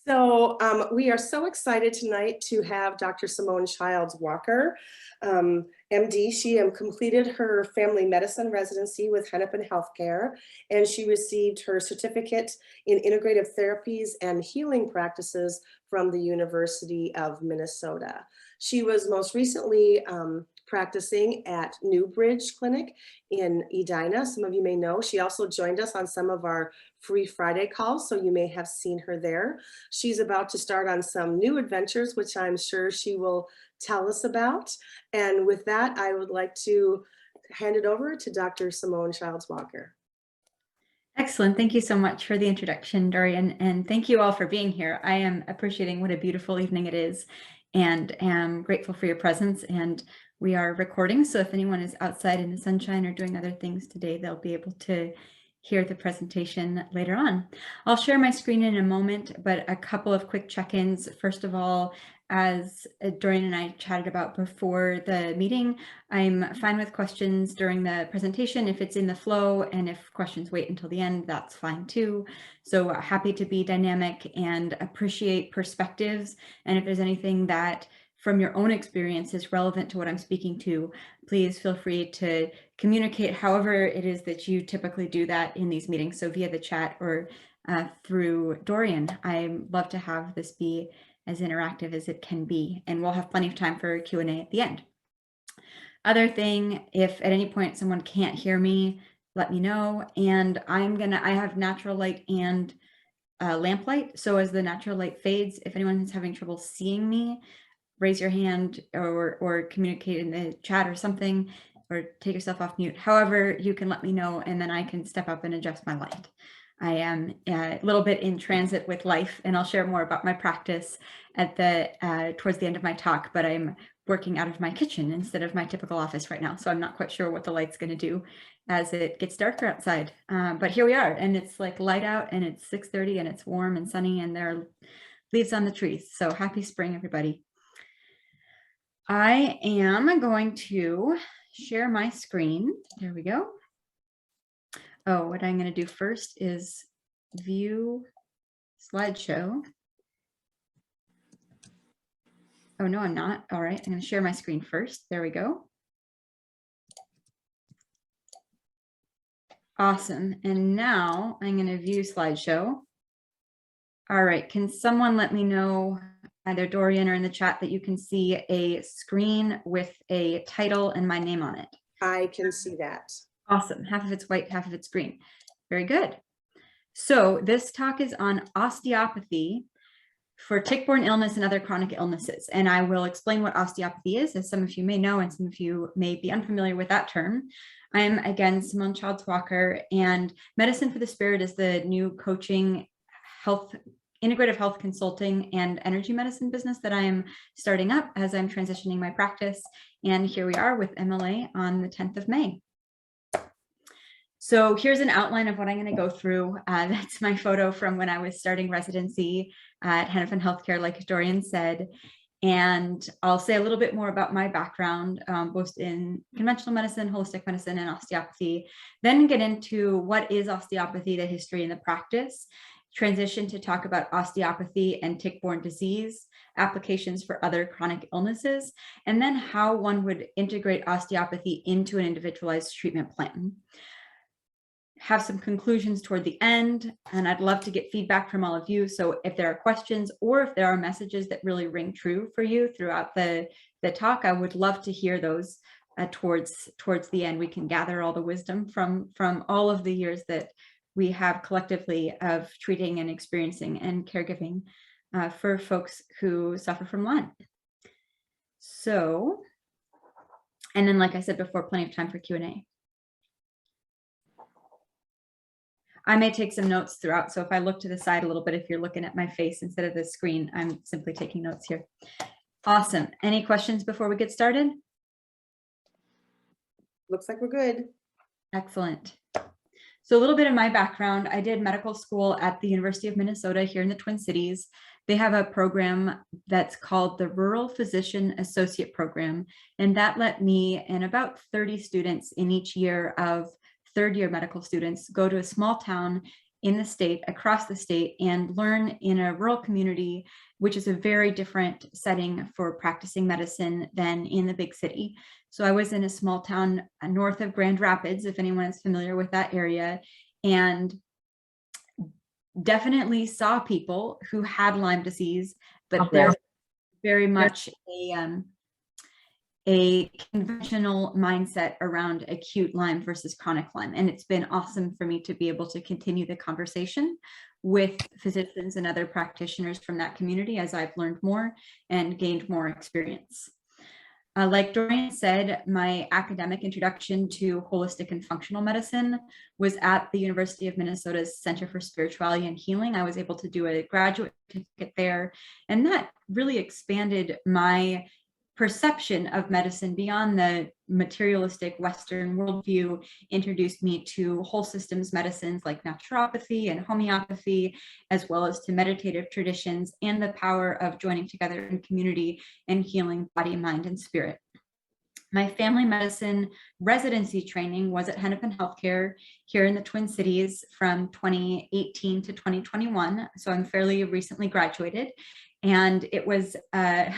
We are so excited tonight to have Dr. Simone Childs-Walker, MD. She completed her family medicine residency with Hennepin Healthcare, and she received her certificate in integrative therapies and healing practices from the University of Minnesota. She was most recently practicing at Newbridge Clinic in Edina. Some of you may know. She also joined us on some of our Free Friday calls, so you may have seen her there. She's about to start on some new adventures, which I'm sure she will tell us about. And with that, I would like to hand it over to Dr. Simone Childs-Walker. Excellent. Thank you so much for the introduction, Dorian, and thank you all for being here. I am appreciating what a beautiful evening it is and am grateful for your presence. And we are recording, so if anyone is outside in the sunshine or doing other things today, they'll be able to hear the presentation later on. I'll share my screen in a moment, but a couple of quick check-ins. First of all, as Dorian and I chatted about before the meeting, I'm fine with questions during the presentation if it's in the flow, and if questions wait until the end, that's fine too. So happy to be dynamic and appreciate perspectives. And if there's anything that from your own experience is relevant to what I'm speaking to, please feel free to communicate however it is that you typically do that in these meetings. So via the chat or through Dorian. I love to have this be as interactive as it can be, and we'll have plenty of time for Q&A at the end. Other thing, if at any point someone can't hear me, let me know. And I have natural light and lamplight. So as the natural light fades, if anyone is having trouble seeing me, raise your hand or communicate in the chat or something, or take yourself off mute. However, you can let me know, and then I can step up and adjust my light. I am a little bit in transit with life, and I'll share more about my practice at towards the end of my talk, but I'm working out of my kitchen instead of my typical office right now. So I'm not quite sure what the light's going to do as it gets darker outside. But here we are, and it's like light out, and it's 6:30, and it's warm and sunny, and there are leaves on the trees. So happy spring, everybody. I am going to share my screen. There we go. Oh, what I'm going to do first is view slideshow. Oh, no, I'm not. All right, I'm going to share my screen first. There we go. Awesome. And now I'm going to view slideshow. All right, can someone let me know, either Dorian or in the chat, that you can see a screen with a title and my name on it? I can see that. Awesome. Half of it's white, half of it's green. Very good. So this talk is on osteopathy for tick-borne illness and other chronic illnesses. And I will explain what osteopathy is, as some of you may know, and some of you may be unfamiliar with that term. I'm, again, Simone Childs-Walker, and Medicine for the Spirit is the new coaching, integrative health consulting, and energy medicine business that I am starting up as I'm transitioning my practice. And here we are with MLA on the 10th of May. So here's an outline of what I'm going to go through. That's my photo from when I was starting residency at Hennepin Healthcare, like Dorian said. And I'll say a little bit more about my background, both in conventional medicine, holistic medicine, and osteopathy. Then get into what is osteopathy, the history and the practice. Transition to talk about osteopathy and tick-borne disease, applications for other chronic illnesses, and then how one would integrate osteopathy into an individualized treatment plan. Have some conclusions toward the end, and I'd love to get feedback from all of you. So if there are questions or if there are messages that really ring true for you throughout the talk, I would love to hear those towards the end. We can gather all the wisdom from all of the years that we have collectively of treating and experiencing and caregiving for folks who suffer from Lyme. So, and then, like I said before, plenty of time for Q&A. I may take some notes throughout, so if I look to the side a little bit, if you're looking at my face instead of the screen, I'm simply taking notes here. Awesome. Any questions before we get started? Looks like we're good. Excellent. So a little bit of my background. I did medical school at the University of Minnesota here in the Twin Cities. They have a program that's called the Rural Physician Associate Program, and that let me and about 30 students in each year of third-year medical students go to a small town in the state, across the state, and learn in a rural community, which is a very different setting for practicing medicine than in the big city. So I was in a small town north of Grand Rapids, if anyone is familiar with that area, and definitely saw people who had Lyme disease, but there's very much a conventional mindset around acute Lyme versus chronic Lyme. And it's been awesome for me to be able to continue the conversation with physicians and other practitioners from that community as I've learned more and gained more experience. Like Dorian said, my academic introduction to holistic and functional medicine was at the University of Minnesota's Center for Spirituality and Healing. I was able to do a graduate certificate there, and that really expanded my perception of medicine beyond the materialistic Western worldview, introduced me to whole systems medicines like naturopathy and homeopathy, as well as to meditative traditions and the power of joining together in community and healing body, mind, and spirit. My family medicine residency training was at Hennepin Healthcare here in the Twin Cities from 2018 to 2021. So I'm fairly recently graduated. And it was a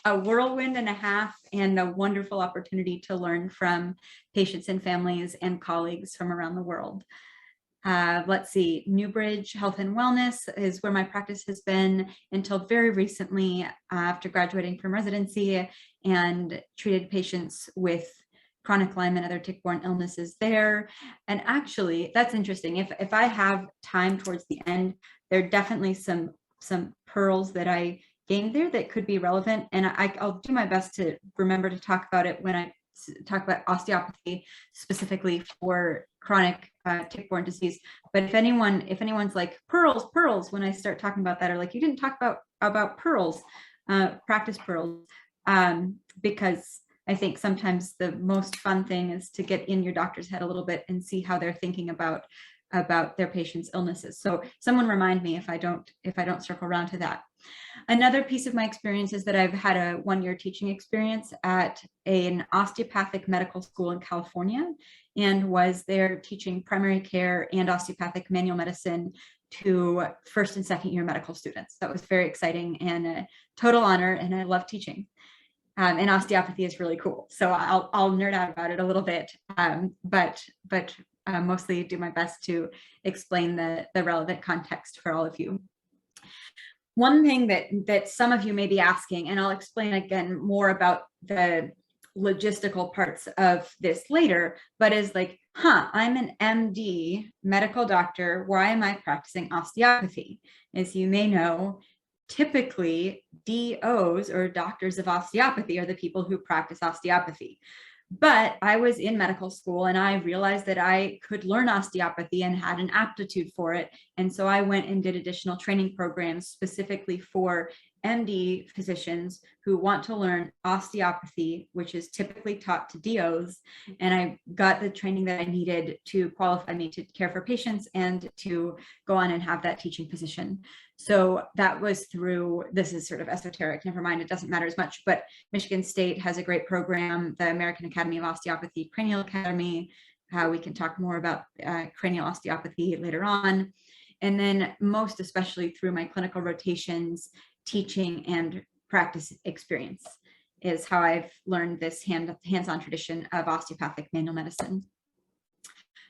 whirlwind and a half, and a wonderful opportunity to learn from patients and families and colleagues from around the world. Let's see, Newbridge Health and Wellness is where my practice has been until very recently, after graduating from residency, and treated patients with chronic Lyme and other tick-borne illnesses there. And actually, that's interesting. If I have time towards the end, there are definitely some pearls that I gained there that could be relevant. And I'll do my best to remember to talk about it when I talk about osteopathy, specifically for chronic tick-borne disease. But if anyone's like pearls, when I start talking about that, or like, you didn't talk about pearls, practice pearls, because I think sometimes the most fun thing is to get in your doctor's head a little bit and see how they're thinking about their patients' illnesses. So someone remind me if I don't circle around to that. Another piece of my experience is that I've had a one-year teaching experience at an osteopathic medical school in California, and was there teaching primary care and osteopathic manual medicine to first and second year medical students. That was very exciting and a total honor, and I love teaching. And osteopathy is really cool. So I'll nerd out about it a little bit, but mostly do my best to explain the relevant context for all of you. One thing that some of you may be asking, and I'll explain again more about the logistical parts of this later, but is like, I'm an MD, medical doctor, why am I practicing osteopathy? As you may know, typically DOs, or doctors of osteopathy, are the people who practice osteopathy. But I was in medical school and I realized that I could learn osteopathy and had an aptitude for it. And so I went and did additional training programs specifically for MD physicians who want to learn osteopathy, which is typically taught to DOs. And I got the training that I needed to qualify me to care for patients and to go on and have that teaching position. So that was through, this is sort of esoteric, never mind, it doesn't matter as much, but Michigan State has a great program, the American Academy of Osteopathy Cranial Academy. We can talk more about cranial osteopathy later on. And then most especially through my clinical rotations, teaching and practice experience is how I've learned this hands-on tradition of osteopathic manual medicine.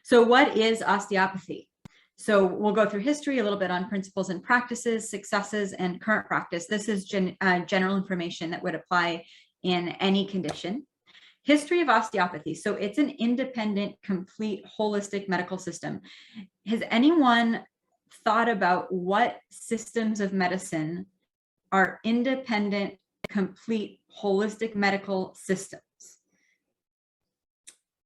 So what is osteopathy? So we'll go through history, a little bit on principles and practices, successes, and current practice. This is general information that would apply in any condition. History of osteopathy. So it's an independent, complete, holistic medical system. Has anyone thought about what systems of medicine are independent, complete, holistic medical systems?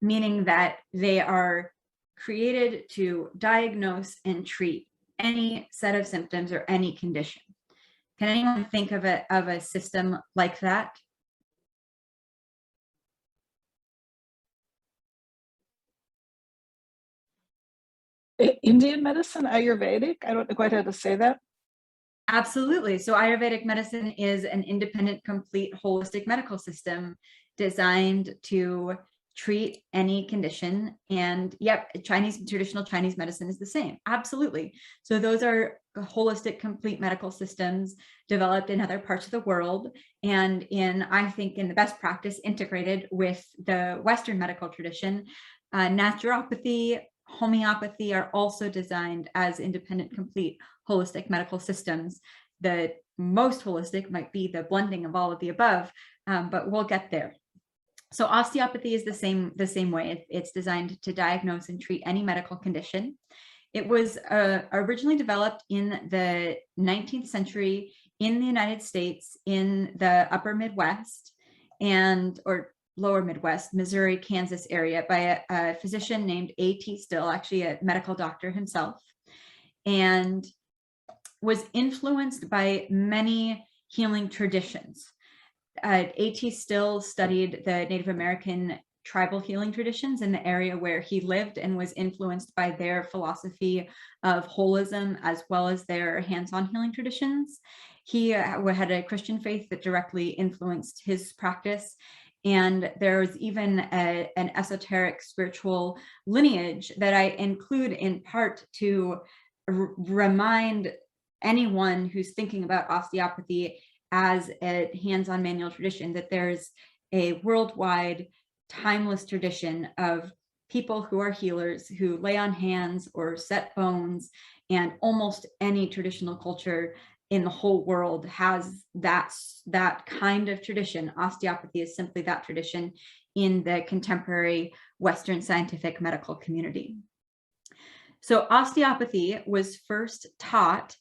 Meaning that they are created to diagnose and treat any set of symptoms or any condition. Can anyone think of a system like that? Indian medicine, Ayurvedic? I don't know quite how to say that. Absolutely. So Ayurvedic medicine is an independent, complete, holistic medical system designed to treat any condition. And yep, traditional Chinese medicine is the same. Absolutely. So those are holistic, complete medical systems developed in other parts of the world. And I think in the best practice, integrated with the Western medical tradition. Naturopathy, homeopathy are also designed as independent, complete, holistic medical systems. The most holistic might be the blending of all of the above, but we'll get there. So osteopathy is the same way. It's designed to diagnose and treat any medical condition. It was originally developed in the 19th century in the United States, in the upper Midwest or lower Midwest, Missouri, Kansas area, by a physician named A.T. Still, actually a medical doctor himself, and was influenced by many healing traditions. A.T. Still studied the Native American tribal healing traditions in the area where he lived, and was influenced by their philosophy of holism as well as their hands-on healing traditions. He had a Christian faith that directly influenced his practice. And there's even an esoteric spiritual lineage that I include in part to remind anyone who's thinking about osteopathy as a hands-on manual tradition that there's a worldwide timeless tradition of people who are healers, who lay on hands or set bones, and almost any traditional culture in the whole world has that kind of tradition. Osteopathy is simply that tradition in the contemporary Western scientific medical community. So osteopathy was first taught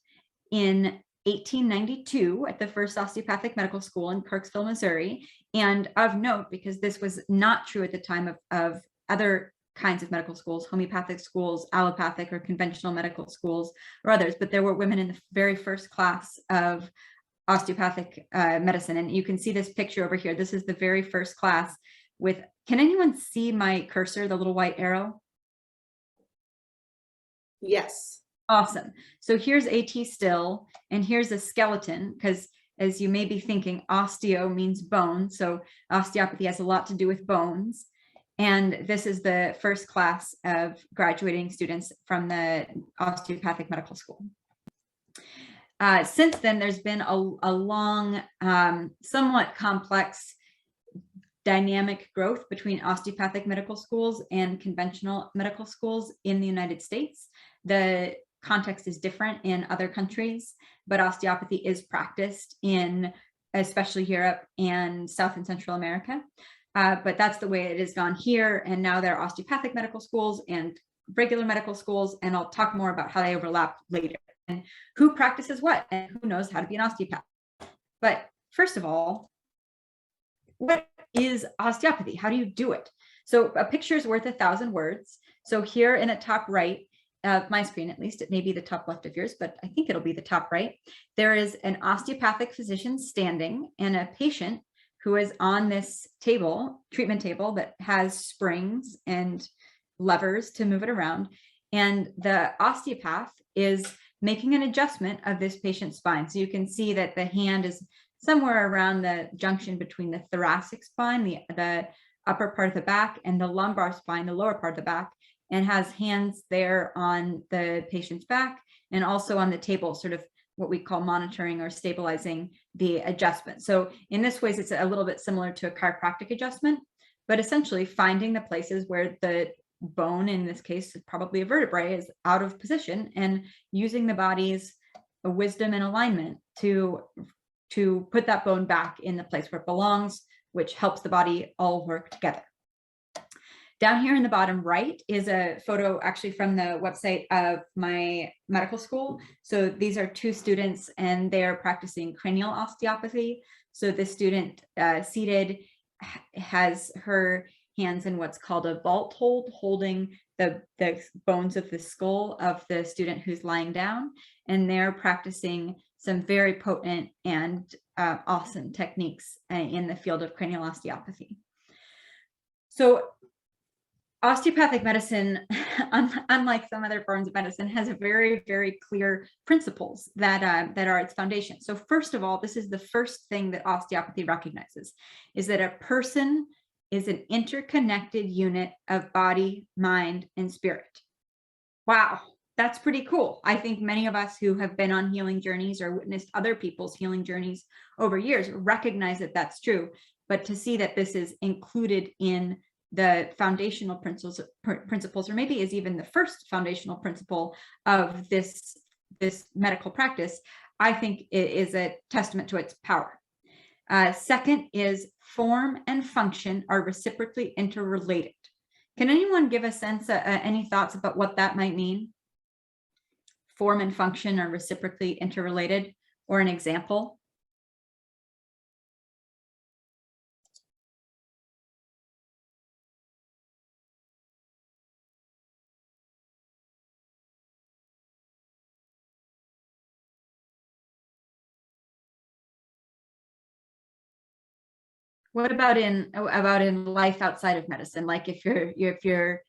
in 1892 at the first osteopathic medical school in Kirksville, Missouri. And of note, because this was not true at the time of other kinds of medical schools, homeopathic schools, allopathic or conventional medical schools, or others, but there were women in the very first class of osteopathic medicine. And you can see this picture over here. This is the very first class with, can anyone see my cursor, the little white arrow? Yes. Awesome. So here's A.T. Still, and here's a skeleton, because as you may be thinking, osteo means bone. So osteopathy has a lot to do with bones. And this is the first class of graduating students from the osteopathic medical school. Since then, there's been a long, somewhat complex dynamic growth between osteopathic medical schools and conventional medical schools in the United States. The context is different in other countries, but osteopathy is practiced in especially Europe and South and Central America. But that's the way it has gone here. And now there are osteopathic medical schools and regular medical schools, and I'll talk more about how they overlap later and who practices what and who knows how to be an osteopath. But first of all, what is osteopathy? How do you do it? So a picture is worth 1,000 words. So here in the top right of my screen, at least, it may be the top left of yours, but I think it'll be the top right. There is an osteopathic physician standing and a patient who is on this table, treatment table, that has springs and levers to move it around. And the osteopath is making an adjustment of this patient's spine. So you can see that the hand is somewhere around the junction between the thoracic spine, the upper part of the back, and the lumbar spine, the lower part of the back, and has hands there on the patient's back and also on the table, sort of what we call monitoring or stabilizing the adjustment. So in this way, it's a little bit similar to a chiropractic adjustment, but essentially finding the places where the bone, in this case, probably a vertebrae, is out of position, and using the body's wisdom and alignment to put that bone back in the place where it belongs, which helps the body all work together. Down here in the bottom right is a photo actually from the website of my medical school. So these are two students and they're practicing cranial osteopathy. So the student seated has her hands in what's called a vault hold, holding the bones of the skull of the student who's lying down. And they're practicing some very potent and awesome techniques in the field of cranial osteopathy. So osteopathic medicine, unlike some other forms of medicine, has a very, very clear principles that are its foundation. So first of all, this is the first thing that osteopathy recognizes, is that a person is an interconnected unit of body, mind, and spirit. Wow, that's pretty cool. I think many of us who have been on healing journeys or witnessed other people's healing journeys over years recognize that that's true. But to see that this is included in the foundational principles, or maybe is even the first foundational principle of this medical practice, I think it is a testament to its power. Second is form and function are reciprocally interrelated. Can anyone give a sense, any thoughts about what that might mean? Form and function are reciprocally interrelated, or an example? What about in life outside of medicine? Like if you're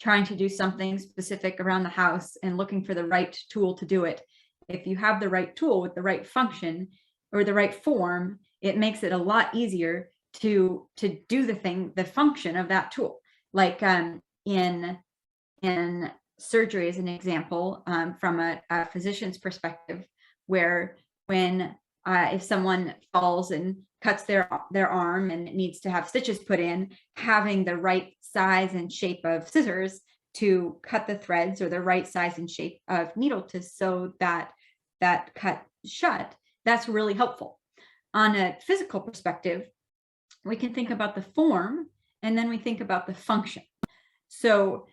trying to do something specific around the house and looking for the right tool to do it, if you have the right tool with the right function or the right form, it makes it a lot easier to do the function of that tool. Like in surgery, as an example, from a physician's perspective, where when if someone falls and cuts their arm and needs to have stitches put in, having the right size and shape of scissors to cut the threads, or the right size and shape of needle to sew that cut shut, that's really helpful. On a physical perspective, we can think about the form, and then we think about the function. So,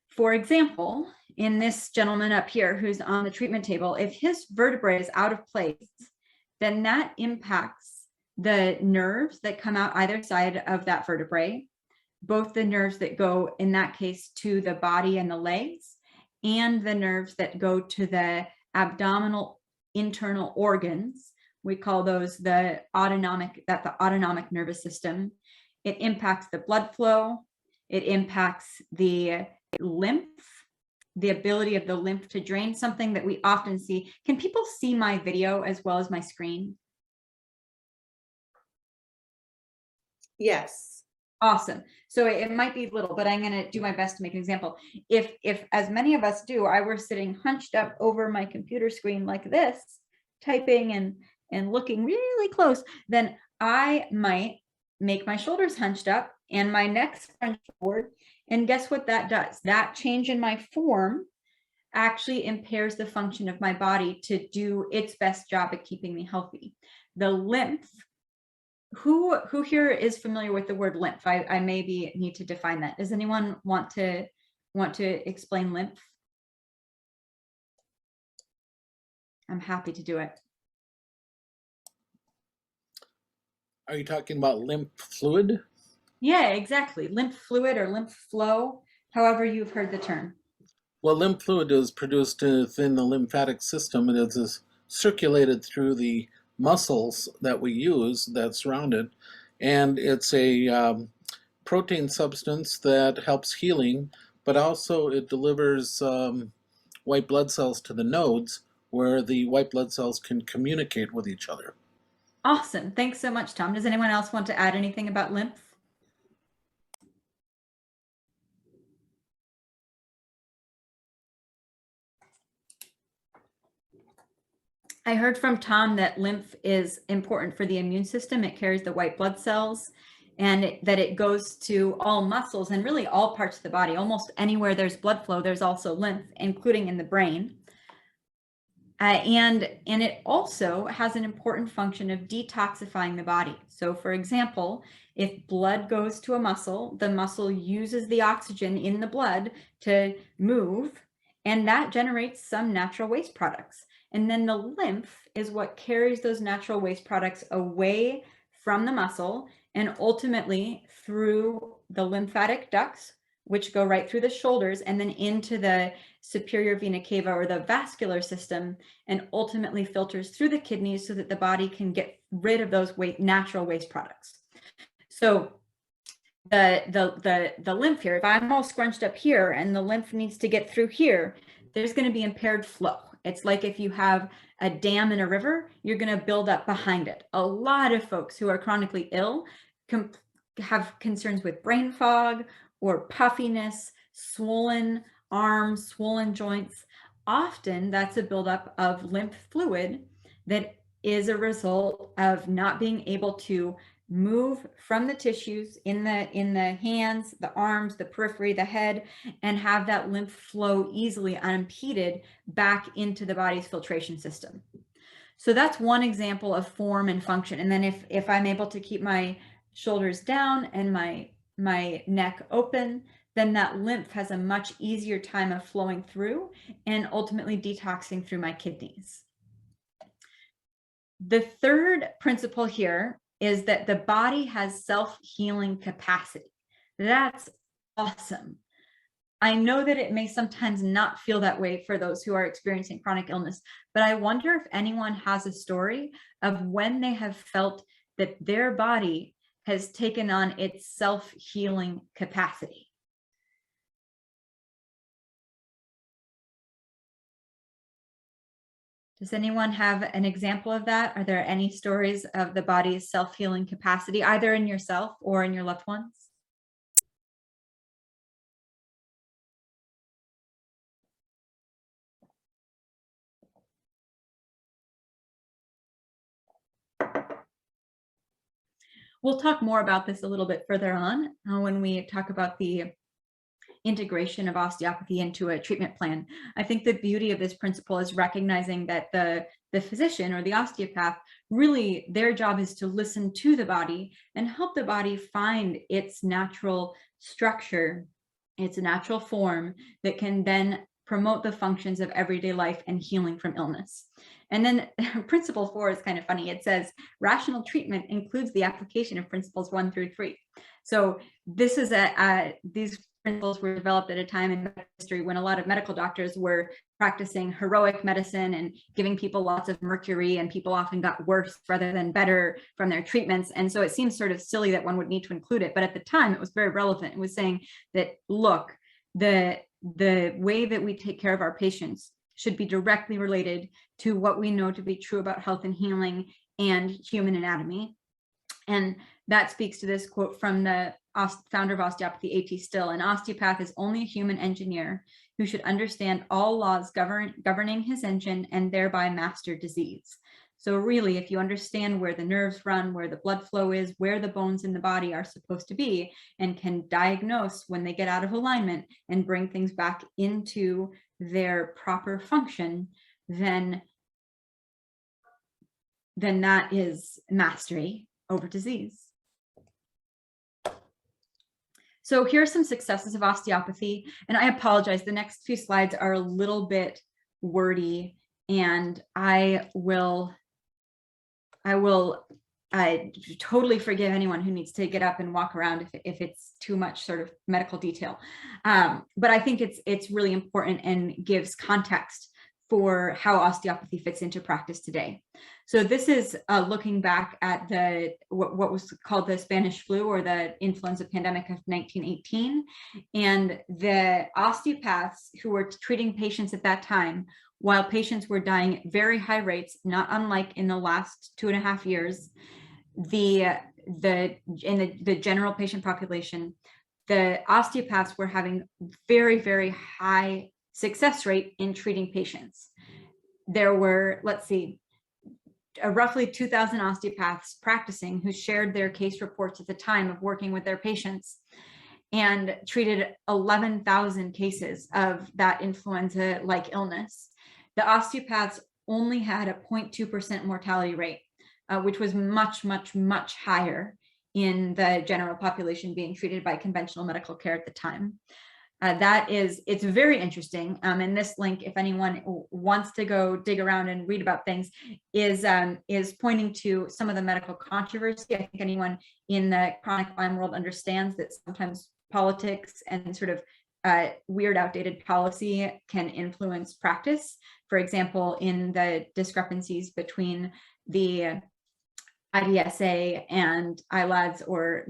for example, in this gentleman up here who's on the treatment table, if his vertebrae is out of place, then that impacts the nerves that come out either side of that vertebrae, both the nerves that go, in that case, to the body and the legs, and the nerves that go to the abdominal internal organs. We call those the autonomic nervous system. It impacts the blood flow. It impacts the lymph, the ability of the lymph to drain, something that we often see. Can people see my video as well as my screen? Yes. Awesome. So it might be little, but I'm going to do my best to make an example. If as many of us do, I were sitting hunched up over my computer screen like this, typing and looking really close, then I might make my shoulders hunched up and my neck scrunched forward. And guess what that does? That change in my form actually impairs the function of my body to do its best job at keeping me healthy. The lymph, who here is familiar with the word lymph? I maybe need to define that. Does anyone want to explain lymph? I'm happy to do it. Are you talking about lymph fluid? Yeah, exactly. Lymph fluid or lymph flow, however you've heard the term. Well, lymph fluid is produced within the lymphatic system, and it is circulated through the muscles that we use that surround it. And it's a protein substance that helps healing, but also it delivers white blood cells to the nodes where the white blood cells can communicate with each other. Awesome. Thanks so much, Tom. Does anyone else want to add anything about lymph? I heard from Tom that lymph is important for the immune system. It carries the white blood cells, and that it goes to all muscles and really all parts of the body. Almost anywhere there's blood flow, there's also lymph, including in the brain. And it also has an important function of detoxifying the body. So for example, if blood goes to a muscle, the muscle uses the oxygen in the blood to move, and that generates some natural waste products. And then the lymph is what carries those natural waste products away from the muscle and ultimately through the lymphatic ducts, which go right through the shoulders and then into the superior vena cava, or the vascular system, and ultimately filters through the kidneys so that the body can get rid of those natural waste products. So the lymph here, if I'm all scrunched up here and the lymph needs to get through here, there's going to be impaired flow. It's like if you have a dam in a river, you're going to build up behind it. A lot of folks who are chronically ill have concerns with brain fog or puffiness, swollen arms, swollen joints, often that's a buildup of lymph fluid that is a result of not being able to move from the tissues in the hands, the arms, the periphery, the head, and have that lymph flow easily unimpeded back into the body's filtration system. So that's one example of form and function. And then if I'm able to keep my shoulders down and my neck open, then that lymph has a much easier time of flowing through and ultimately detoxing through my kidneys. The third principle here is that the body has self-healing capacity. That's awesome. I know that it may sometimes not feel that way for those who are experiencing chronic illness, but I wonder if anyone has a story of when they have felt that their body has taken on its self-healing capacity. Does anyone have an example of that? Are there any stories of the body's self-healing capacity, either in yourself or in your loved ones? We'll talk more about this a little bit further on when we talk about the integration of osteopathy into a treatment plan. I think the beauty of this principle is recognizing that the physician or the osteopath, really their job is to listen to the body and help the body find its natural structure, its natural form that can then promote the functions of everyday life and healing from illness. And then principle 4 is kind of funny. It says rational treatment includes the application of principles 1 through 3. So this is these principles were developed at a time in history when a lot of medical doctors were practicing heroic medicine and giving people lots of mercury, and people often got worse rather than better from their treatments. And so it seems sort of silly that one would need to include it, but at the time it was very relevant. It was saying that, look, the way that we take care of our patients should be directly related to what we know to be true about health and healing and human anatomy. And that speaks to this quote from the founder of osteopathy, A.T. Still: an osteopath is only a human engineer who should understand all laws governing his engine and thereby master disease. So really, if you understand where the nerves run, where the blood flow is, where the bones in the body are supposed to be, and can diagnose when they get out of alignment and bring things back into their proper function, then that is mastery over disease. So here are some successes of osteopathy, and I apologize, the next few slides are a little bit wordy, and I totally forgive anyone who needs to get up and walk around if it's too much sort of medical detail. But I think it's really important and gives context for how osteopathy fits into practice today. So this is looking back at what was called the Spanish flu or the influenza pandemic of 1918. And the osteopaths who were treating patients at that time, while patients were dying at very high rates, not unlike in the last 2.5 years, in the general patient population, the osteopaths were having very, very high success rate in treating patients. There were, let's see, roughly 2,000 osteopaths practicing who shared their case reports at the time of working with their patients, and treated 11,000 cases of that influenza-like illness. The osteopaths only had a 0.2% mortality rate, which was much, much, much higher in the general population being treated by conventional medical care at the time. It's very interesting. And this link, if anyone wants to go dig around and read about things, is pointing to some of the medical controversy. I think anyone in the chronic Lyme world understands that sometimes politics and sort of weird outdated policy can influence practice. For example, in the discrepancies between the IDSA and ILADS or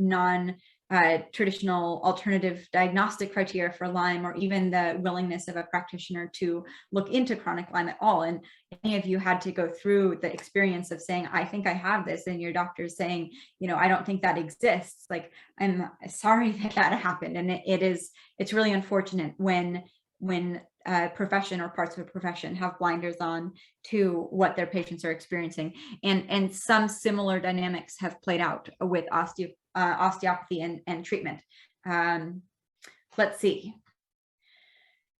traditional alternative diagnostic criteria for Lyme, or even the willingness of a practitioner to look into chronic Lyme at all. And any of you had to go through the experience of saying, I think I have this, and your doctor's saying, you know, I don't think that exists. Like, I'm sorry that that happened. And it's really unfortunate when a profession or parts of a profession have blinders on to what their patients are experiencing. And some similar dynamics have played out with osteopathy and treatment. Let's see.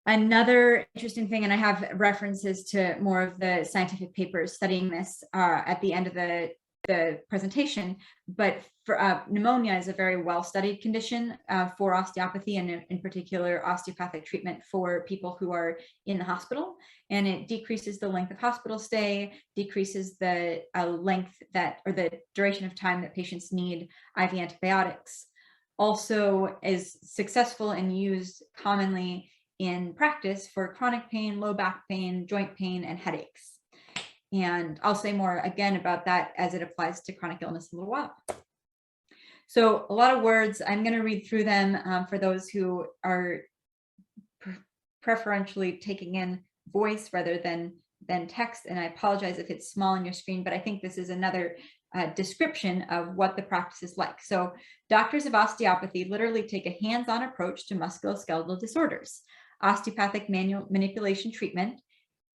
Another interesting thing, and I have references to more of the scientific papers studying this at the end of the presentation, but for pneumonia is a very well-studied condition for osteopathy, and in particular osteopathic treatment for people who are in the hospital, and it decreases the length of hospital stay, decreases the length that, or the duration of time that patients need IV antibiotics. Also is successful and used commonly in practice for chronic pain, low back pain, joint pain, and headaches. And I'll say more again about that as it applies to chronic illness in a little while. So a lot of words, I'm going to read through them for those who are preferentially taking in voice rather than text. And I apologize if it's small on your screen, but I think this is another description of what the practice is like. So doctors of osteopathy literally take a hands-on approach to musculoskeletal disorders. Osteopathic manual manipulation treatment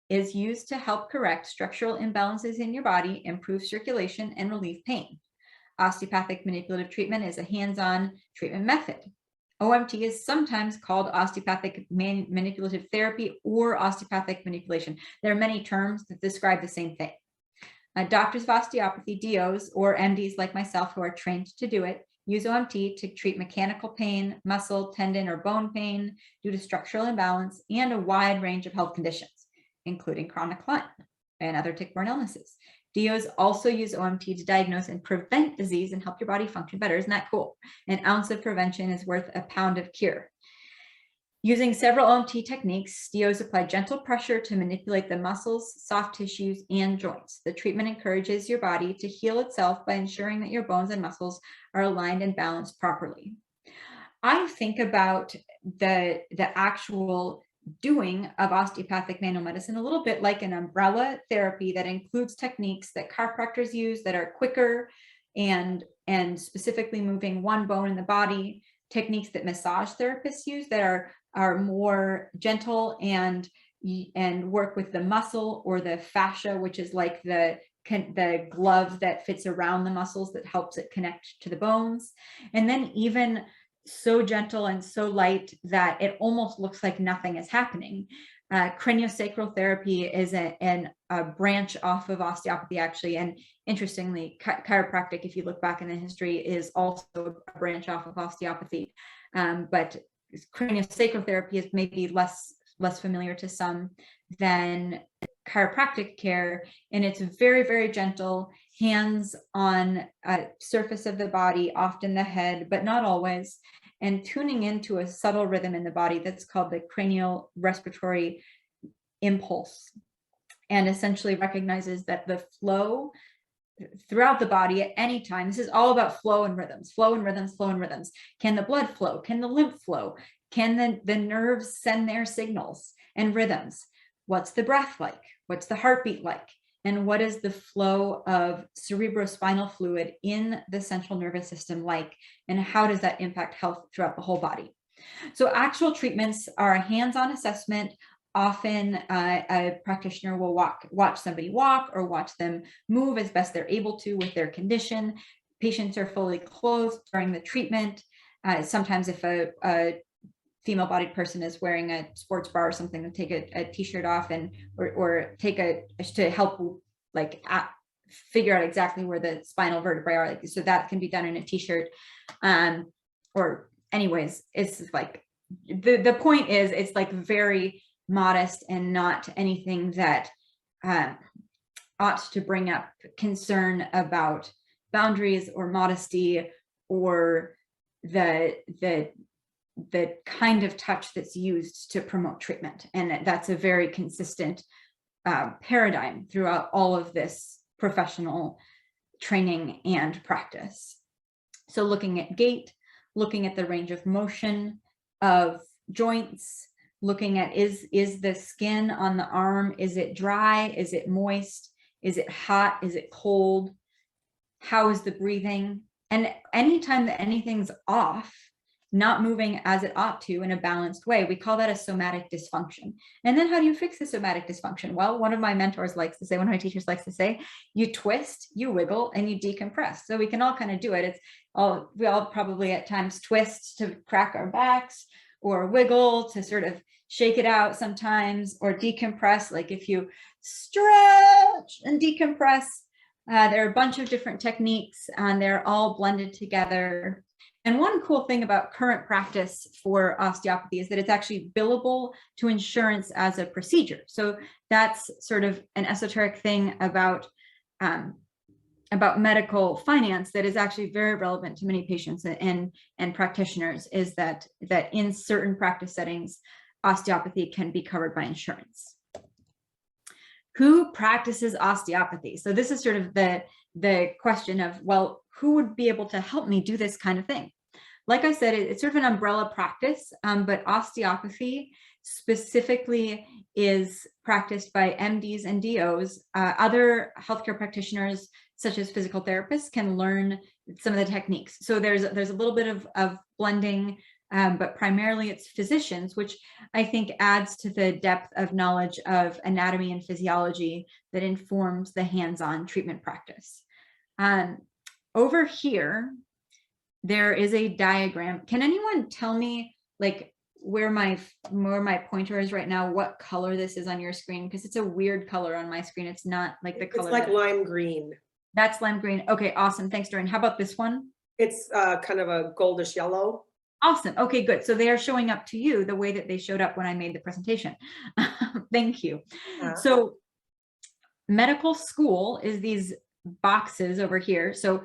is used to help correct structural imbalances in your body, improve circulation, and relieve pain. Osteopathic manipulative treatment is a hands-on treatment method. OMT is sometimes called osteopathic manipulative therapy or osteopathic manipulation. There are many terms that describe the same thing. Doctors of osteopathy, DOs, or MDs like myself who are trained to do it, use OMT to treat mechanical pain, muscle, tendon, or bone pain due to structural imbalance, and a wide range of health conditions, including chronic Lyme and other tick-borne illnesses. DOs also use OMT to diagnose and prevent disease and help your body function better. Isn't that cool? An ounce of prevention is worth a pound of cure. Using several OMT techniques, DOs apply gentle pressure to manipulate the muscles, soft tissues, and joints. The treatment encourages your body to heal itself by ensuring that your bones and muscles are aligned and balanced properly. I think about the actual doing of osteopathic manual medicine a little bit like an umbrella therapy that includes techniques that chiropractors use that are quicker and specifically moving one bone in the body, techniques that massage therapists use that are more gentle and work with the muscle or the fascia, which is like the glove that fits around the muscles that helps it connect to the bones. And then even so gentle and so light that it almost looks like nothing is happening. Craniosacral therapy is a branch off of osteopathy, actually. And interestingly, chiropractic, if you look back in the history, is also a branch off of osteopathy. But craniosacral therapy is maybe less familiar to some than chiropractic care. And it's very, very gentle, hands on surface of the body, often the head, but not always, and tuning into a subtle rhythm in the body that's called the cranial respiratory impulse, and essentially recognizes that the flow throughout the body at any time, this is all about flow and rhythms, flow and rhythms, flow and rhythms. Can the blood flow? Can the lymph flow? Can the nerves send their signals and rhythms? What's the breath like? What's the heartbeat like? And what is the flow of cerebrospinal fluid in the central nervous system like? And how does that impact health throughout the whole body? So actual treatments are a hands-on assessment. Often a practitioner will watch somebody walk or watch them move as best they're able to with their condition. Patients are fully clothed during the treatment. Sometimes if a female-bodied person is wearing a sports bra or something, to take a t-shirt off and or take to help like figure out exactly where the spinal vertebrae are, like, so that can be done in a t-shirt. Or anyways, it's like the point is it's like very modest and not anything that ought to bring up concern about boundaries or modesty or the kind of touch that's used to promote treatment. And that's a very consistent paradigm throughout all of this professional training and practice. So looking at gait, looking at the range of motion of joints, looking at is the skin on the arm, is it dry, is it moist, is it hot, is it cold, how is the breathing? And anytime that anything's off, not moving as it ought to in a balanced way, we call that a somatic dysfunction. And then how do you fix the somatic dysfunction? Well, one of my mentors likes to say, one of my teachers likes to say, you twist, you wiggle, and you decompress. So we can all kind of do it. We all probably at times twist to crack our backs, or wiggle to sort of shake it out sometimes, or decompress, like if you stretch and decompress. There are a bunch of different techniques, and they're all blended together. And one cool thing about current practice for osteopathy is that it's actually billable to insurance as a procedure. So that's sort of an esoteric thing about medical finance that is actually very relevant to many patients and practitioners, is that in certain practice settings, osteopathy can be covered by insurance. Who practices osteopathy? So this is sort of the question of, well, who would be able to help me do this kind of thing? Like I said, it's sort of an umbrella practice, but osteopathy specifically is practiced by MDs and DOs. Other healthcare practitioners, such as physical therapists, can learn some of the techniques. So there's a little bit of blending, but primarily it's physicians, which I think adds to the depth of knowledge of anatomy and physiology that informs the hands-on treatment practice. Over here, there is a diagram. Can anyone tell me like where my pointer is right now, what color this is on your screen? Because it's a weird color on my screen. It's not like the color. It's like lime green. That's lime green. Okay, awesome. Thanks, Doreen. How about this one? It's kind of a goldish yellow. Awesome. Okay, good. So they are showing up to you the way that they showed up when I made the presentation. Thank you. So medical school is these boxes over here. So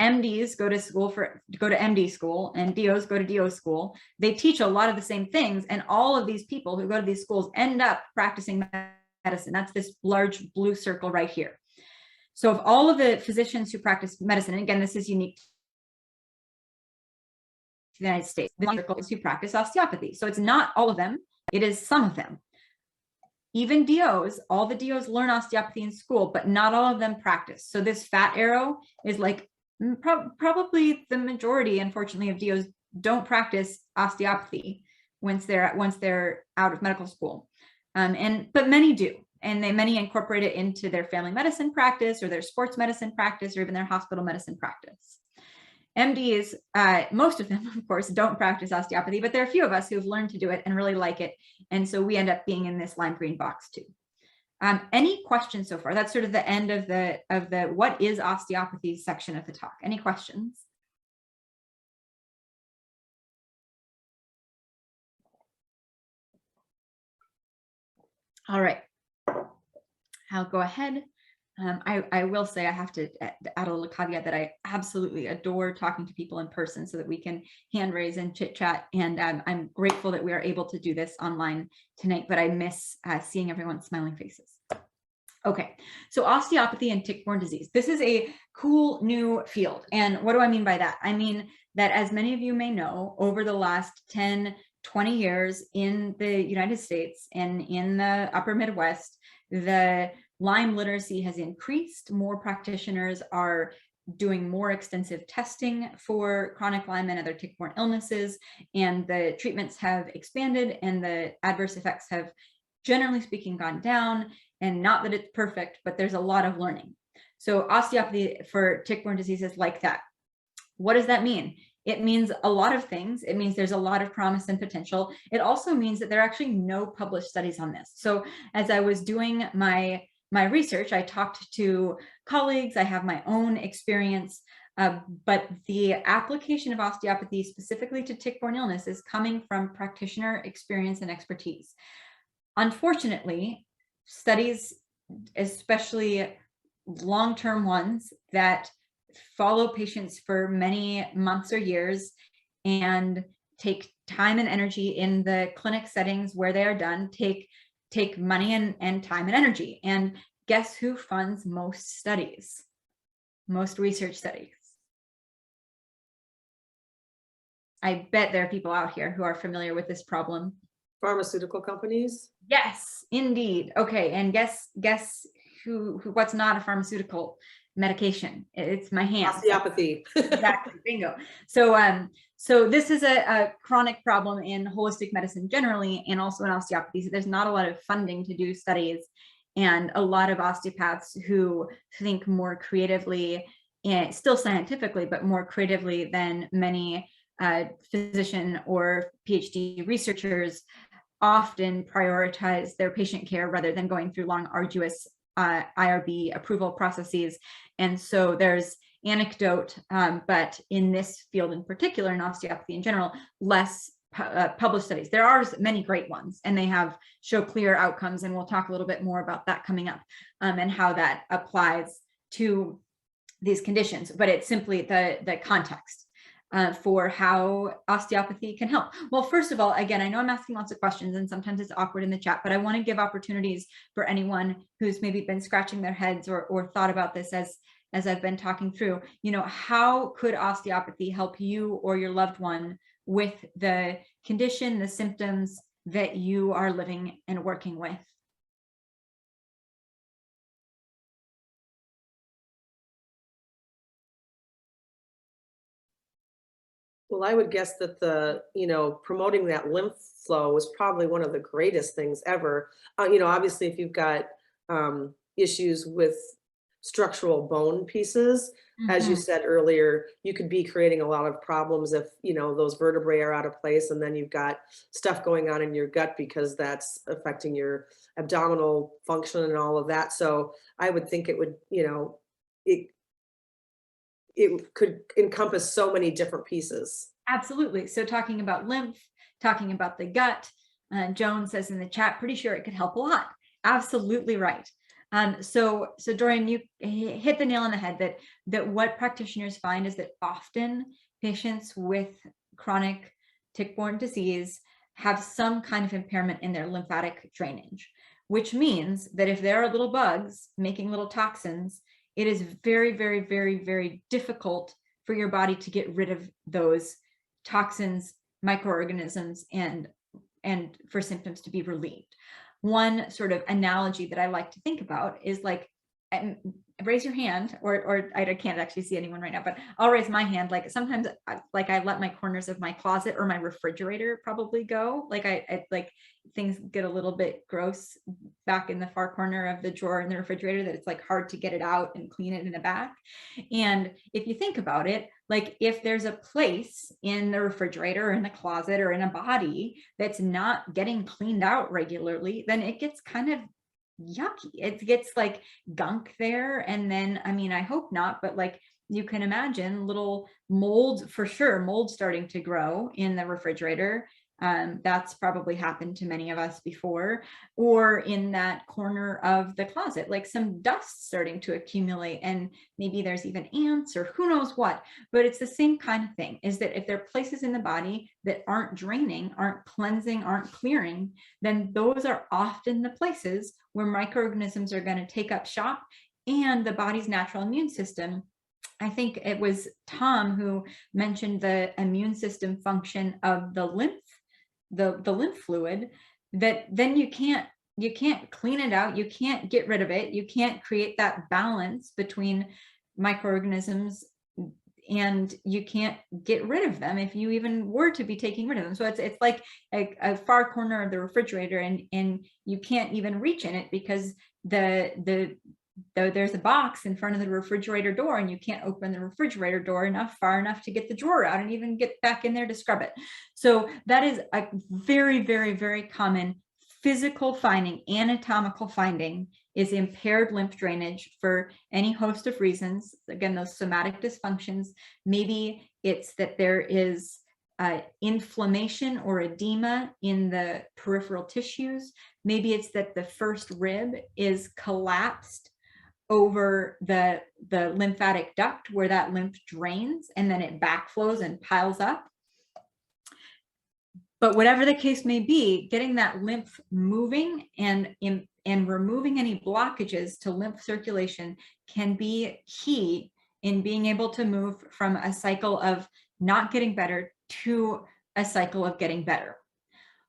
MDs go to MD school, and DOs go to DO school. They teach a lot of the same things, and all of these people who go to these schools end up practicing medicine. That's this large blue circle right here. So of all of the physicians who practice medicine, and again, this is unique to the United States, the circles who practice osteopathy. So it's not all of them, it is some of them. Even DOs, all the DOs learn osteopathy in school, but not all of them practice. So this fat arrow is like probably the majority, unfortunately, of DOs don't practice osteopathy once they're out of medical school, but many do, and many incorporate it into their family medicine practice or their sports medicine practice or even their hospital medicine practice. MDs, most of them, of course, don't practice osteopathy, but there are a few of us who have learned to do it and really like it, and so we end up being in this lime green box too. Any questions so far? That's sort of the end of the what is osteopathy section of the talk. Any questions? All right, I'll go ahead. I will say I have to add a little caveat that I absolutely adore talking to people in person so that we can hand raise and chit chat. And I'm grateful that we are able to do this online tonight, but I miss seeing everyone's smiling faces. Okay, so osteopathy and tick-borne disease. This is a cool new field. And what do I mean by that? I mean that, as many of you may know, over the last 10, 20 years in the United States and in the upper Midwest, the Lyme literacy has increased. More practitioners are doing more extensive testing for chronic Lyme and other tick-borne illnesses, and the treatments have expanded and the adverse effects have, generally speaking, gone down. And not that it's perfect, but there's a lot of learning. So osteopathy for tick-borne disease is like that. What does that mean? It means a lot of things. It means there's a lot of promise and potential. It also means that there are actually no published studies on this. So as I was doing my research, I talked to colleagues, I have my own experience, but the application of osteopathy specifically to tick-borne illness is coming from practitioner experience and expertise. Unfortunately, studies, especially long-term ones that follow patients for many months or years and take time and energy in the clinic settings where they are done, take money and time and energy. And guess who funds most studies, most research studies? I bet there are people out here who are familiar with this problem. Pharmaceutical companies? Yes, indeed. Okay, and guess who what's not a pharmaceutical medication? It's my hands. Osteopathy. Exactly, bingo. So this is a chronic problem in holistic medicine generally, and also in osteopathy. So there's not a lot of funding to do studies, and a lot of osteopaths who think more creatively, and still scientifically, but more creatively than many physician or PhD researchers, often prioritize their patient care rather than going through long, arduous IRB approval processes. And so there's anecdote, but in this field in particular, in osteopathy in general, less published studies. There are many great ones, and they show clear outcomes, and we'll talk a little bit more about that coming up, and how that applies to these conditions. But it's simply the context for how osteopathy can help. Well, first of all, again, I know I'm asking lots of questions and sometimes it's awkward in the chat, but I want to give opportunities for anyone who's maybe been scratching their heads or thought about this as I've been talking through. You know, how could osteopathy help you or your loved one with the condition, the symptoms that you are living and working with? Well, I would guess that promoting that lymph flow was probably one of the greatest things ever. Obviously, if you've got issues with structural bone pieces, as you said earlier, you could be creating a lot of problems if, those vertebrae are out of place, and then you've got stuff going on in your gut because that's affecting your abdominal function and all of that. So I would think it would, it could encompass so many different pieces. Absolutely. So talking about lymph, talking about the gut, Joan says in the chat, pretty sure it could help a lot. Absolutely right. So Dorian, you hit the nail on the head that what practitioners find is that often patients with chronic tick-borne disease have some kind of impairment in their lymphatic drainage, which means that if there are little bugs making little toxins, it is very, very, very, very difficult for your body to get rid of those toxins, microorganisms, and for symptoms to be relieved. One sort of analogy that I like to think about is like, raise your hand, or I can't actually see anyone right now, but I'll raise my hand. Like sometimes I let my corners of my closet or my refrigerator probably go. Like I like things get a little bit gross back in the far corner of the drawer in the refrigerator that it's like hard to get it out and clean it in the back. And if you think about it, like if there's a place in the refrigerator or in the closet or in a body that's not getting cleaned out regularly, then it gets kind of yucky. It gets like gunk there. And then, I mean, I hope not, but like you can imagine little mold, for sure, mold starting to grow in the refrigerator. That's probably happened to many of us before, or in that corner of the closet, like some dust starting to accumulate, and maybe there's even ants or who knows what. But it's the same kind of thing, is that if there are places in the body that aren't draining, aren't cleansing, aren't clearing, then those are often the places where microorganisms are going to take up shop, and the body's natural immune system. I think it was Tom who mentioned the immune system function of the lymph, the lymph fluid, that then you can't clean it out, you can't get rid of it, you can't create that balance between microorganisms, and you can't get rid of them if you even were to be taking rid of them. So it's like a far corner of the refrigerator, and you can't even reach in it because there's a box in front of the refrigerator door, and you can't open the refrigerator door far enough to get the drawer out and even get back in there to scrub it. So that is a very, very, very common physical finding, anatomical finding, is impaired lymph drainage for any host of reasons. Again, those somatic dysfunctions. Maybe it's that there is inflammation or edema in the peripheral tissues. Maybe it's that the first rib is collapsed over the lymphatic duct where that lymph drains, and then it backflows and piles up. But whatever the case may be, getting that lymph moving and removing any blockages to lymph circulation can be key in being able to move from a cycle of not getting better to a cycle of getting better.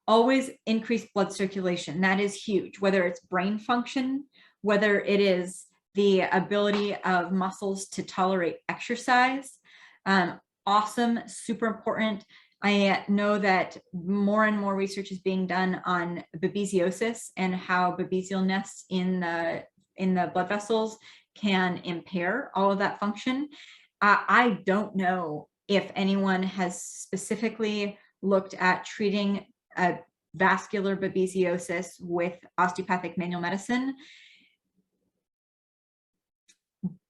Always increase blood circulation. That is huge, whether it's brain function, whether it is the ability of muscles to tolerate exercise. Awesome, super important. I know that more and more research is being done on babesiosis and how babesial nests in the blood vessels can impair all of that function. I don't know if anyone has specifically looked at treating vascular babesiosis with osteopathic manual medicine,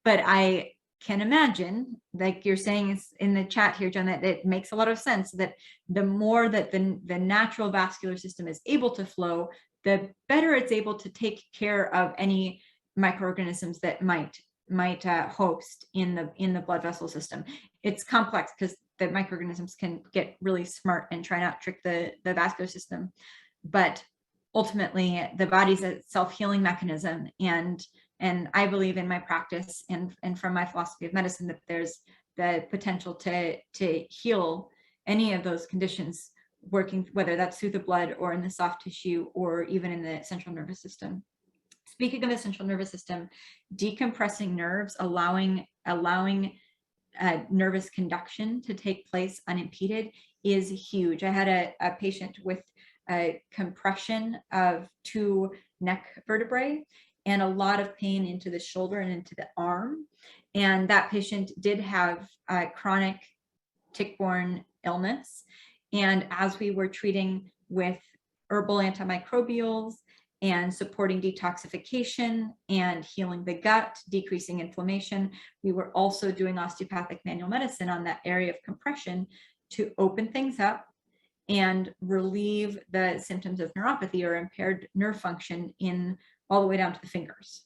but I can imagine, like you're saying in the chat here, John, that it makes a lot of sense that the more that the natural vascular system is able to flow, the better it's able to take care of any microorganisms that might host in the blood vessel system. It's complex because the microorganisms can get really smart and try not to trick the vascular system, but ultimately the body's a self-healing mechanism, and I believe in my practice and from my philosophy of medicine that there's the potential to heal any of those conditions, working whether that's through the blood or in the soft tissue or even in the central nervous system. Speaking of the central nervous system, decompressing nerves, allowing nervous conduction to take place unimpeded is huge. I had a patient with a compression of 2 neck vertebrae and a lot of pain into the shoulder and into the arm. And that patient did have chronic tick-borne illness. And as we were treating with herbal antimicrobials and supporting detoxification and healing the gut, decreasing inflammation, we were also doing osteopathic manual medicine on that area of compression to open things up and relieve the symptoms of neuropathy or impaired nerve function in all the way down to the fingers.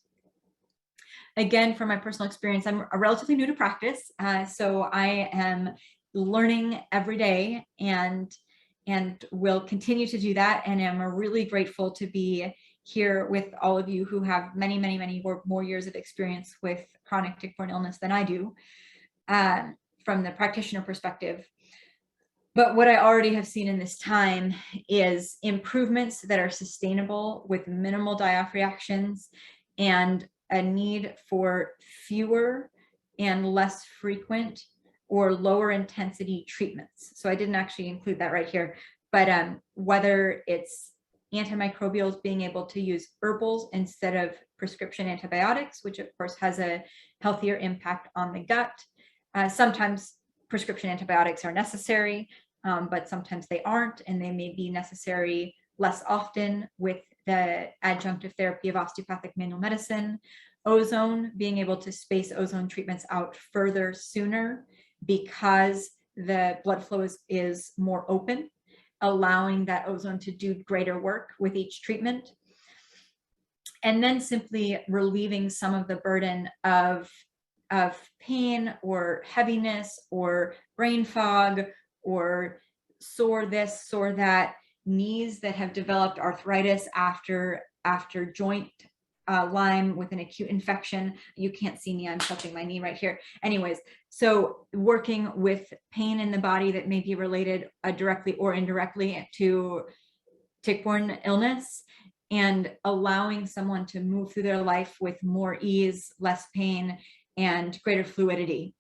Again, from my personal experience, I'm relatively new to practice, so I am learning every day and will continue to do that. And I'm really grateful to be here with all of you who have many more years of experience with chronic tick-borne illness than I do from the practitioner perspective. But what I already have seen in this time is improvements that are sustainable with minimal die-off reactions and a need for fewer and less frequent or lower intensity treatments. So I didn't actually include that right here, but whether it's antimicrobials, being able to use herbals instead of prescription antibiotics, which of course has a healthier impact on the gut. Sometimes prescription antibiotics are necessary, but sometimes they aren't, and they may be necessary less often with the adjunctive therapy of osteopathic manual medicine. Ozone, being able to space ozone treatments out further sooner because the blood flow is more open, allowing that ozone to do greater work with each treatment. And then simply relieving some of the burden of pain or heaviness or brain fog or sore this, sore that, knees that have developed arthritis after joint Lyme with an acute infection. You can't see me, I'm touching my knee right here. Anyways, so working with pain in the body that may be related directly or indirectly to tick-borne illness, and allowing someone to move through their life with more ease, less pain, and greater fluidity,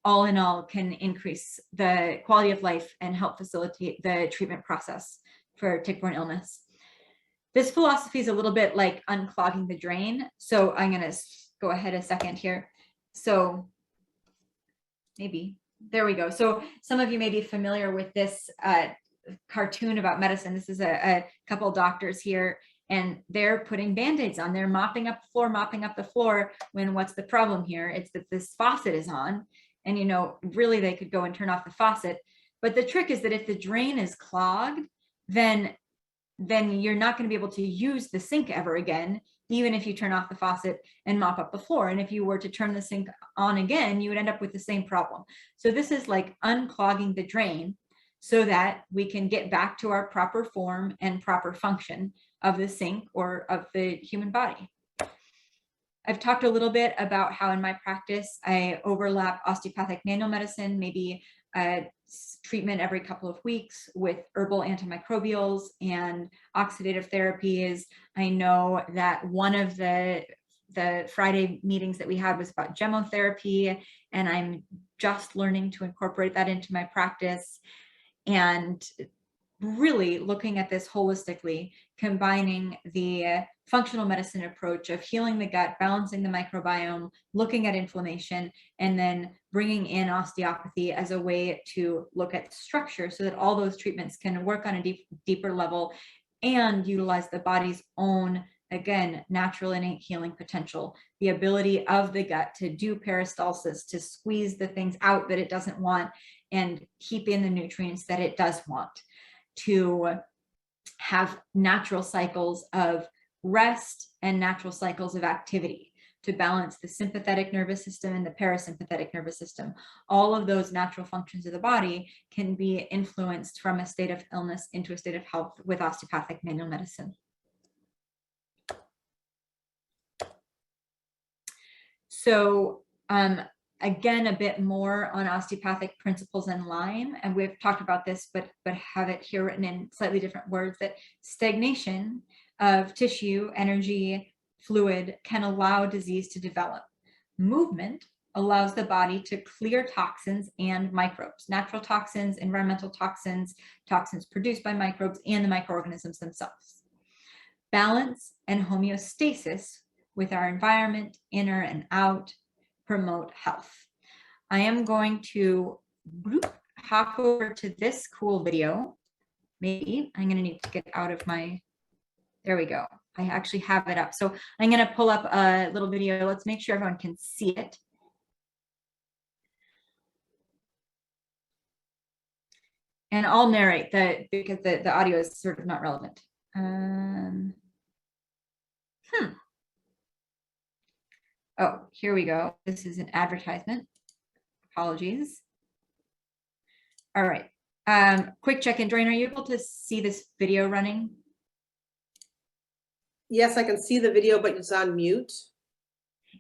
all in all can increase the quality of life and help facilitate the treatment process for tick-borne illness. This philosophy is a little bit like unclogging the drain. So I'm going to go ahead a second here. So maybe, there we go. So some of you may be familiar with this cartoon about medicine. This is a couple doctors here, and they're putting Band-Aids on. They're mopping up the floor, when what's the problem here? It's that this faucet is on, and you know, really they could go and turn off the faucet. But the trick is that if the drain is clogged, then you're not going to be able to use the sink ever again, even if you turn off the faucet and mop up the floor. And if you were to turn the sink on again, you would end up with the same problem. So this is like unclogging the drain so that we can get back to our proper form and proper function of the sink or of the human body. I've talked a little bit about how in my practice I overlap osteopathic manual medicine, maybe treatment every couple of weeks with herbal antimicrobials and oxidative therapies. I know that one of the Friday meetings that we had was about gemotherapy, and I'm just learning to incorporate that into my practice, and really looking at this holistically, combining the functional medicine approach of healing the gut, balancing the microbiome, looking at inflammation, and then bringing in osteopathy as a way to look at structure so that all those treatments can work on a deeper level and utilize the body's own, again, natural innate healing potential, the ability of the gut to do peristalsis, to squeeze the things out that it doesn't want and keep in the nutrients that it does want, to have natural cycles of rest and natural cycles of activity, to balance the sympathetic nervous system and the parasympathetic nervous system. All of those natural functions of the body can be influenced from a state of illness into a state of health with osteopathic manual medicine. So again, a bit more on osteopathic principles in line, and we've talked about this, but have it here written in slightly different words, that stagnation of tissue, energy, fluid can allow disease to develop. Movement allows the body to clear toxins and microbes, natural toxins, environmental toxins, toxins produced by microbes, and the microorganisms themselves. Balance and homeostasis with our environment, inner and out, promote health. I am going to hop over to this cool video. Maybe I'm going to need to get out of my, there we go. I actually have it up. So I'm going to pull up a little video. Let's make sure everyone can see it. And I'll narrate that because the audio is sort of not relevant. Oh, here we go. This is an advertisement. Apologies. All right. Quick check-in. Doreen, are you able to see this video running? Yes, I can see the video, but it's on mute.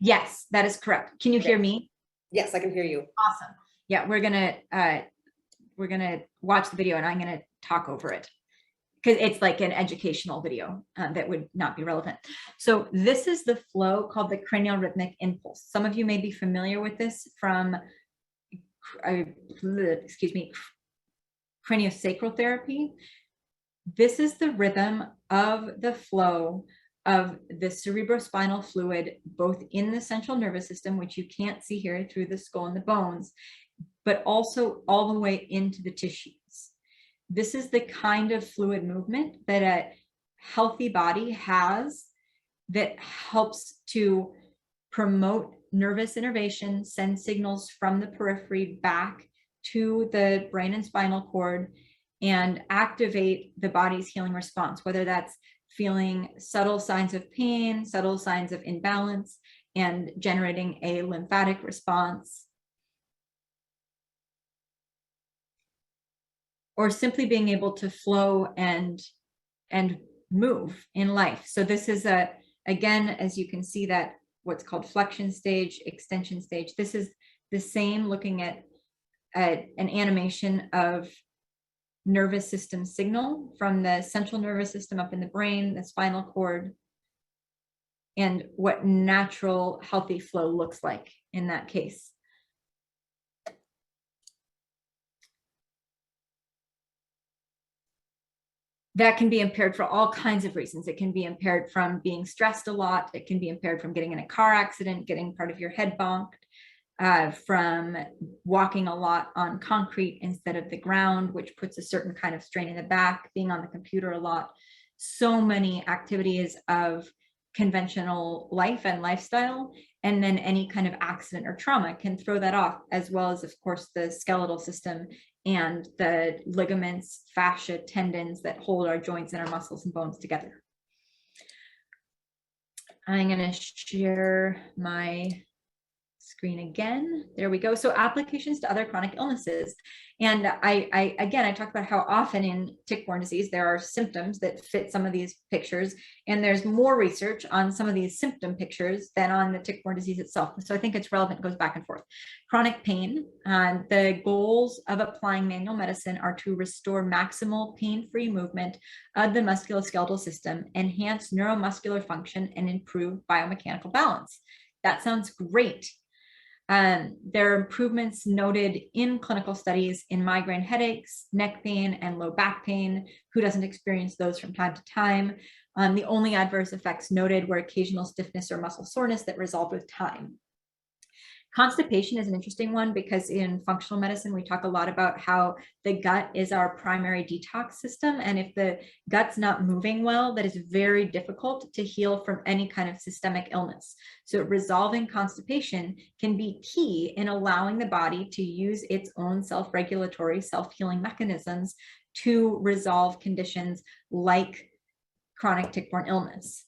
Yes, that is correct. Can you hear me? Yes, I can hear you. Awesome. Yeah, we're gonna watch the video and I'm gonna talk over it because it's like an educational video that would not be relevant. So this is the flow called the cranial rhythmic impulse. Some of you may be familiar with this from, craniosacral therapy. This is the rhythm of the flow of the cerebrospinal fluid, both in the central nervous system, which you can't see here through the skull and the bones, but also all the way into the tissues. This is the kind of fluid movement that a healthy body has that helps to promote nervous innervation, send signals from the periphery back to the brain and spinal cord, and activate the body's healing response, whether that's feeling subtle signs of pain, subtle signs of imbalance, and generating a lymphatic response, or simply being able to flow and move in life. So this is again, as you can see, that what's called flexion stage, extension stage. This is the same, looking at an animation of nervous system signal from the central nervous system up in the brain, the spinal cord, and what natural healthy flow looks like in that case. That can be impaired for all kinds of reasons. It can be impaired from being stressed a lot. It can be impaired from getting in a car accident, getting part of your head bonked, from walking a lot on concrete instead of the ground, which puts a certain kind of strain in the back, being on the computer a lot. So many activities of conventional life and lifestyle, and then any kind of accident or trauma can throw that off, as well as, of course, the skeletal system and the ligaments, fascia, tendons that hold our joints and our muscles and bones together. I'm going to share my screen again. There we go. So applications to other chronic illnesses. And I talked about how often in tick-borne disease, there are symptoms that fit some of these pictures. And there's more research on some of these symptom pictures than on the tick-borne disease itself. So I think it's relevant, goes back and forth. Chronic pain, the goals of applying manual medicine are to restore maximal pain-free movement of the musculoskeletal system, enhance neuromuscular function, and improve biomechanical balance. That sounds great. There are improvements noted in clinical studies in migraine headaches, neck pain, and low back pain. Who doesn't experience those from time to time? The only adverse effects noted were occasional stiffness or muscle soreness that resolved with time. Constipation is an interesting one because in functional medicine, we talk a lot about how the gut is our primary detox system. And if the gut's not moving well, that is very difficult to heal from any kind of systemic illness. So resolving constipation can be key in allowing the body to use its own self-regulatory, self-healing mechanisms to resolve conditions like chronic tick-borne illness.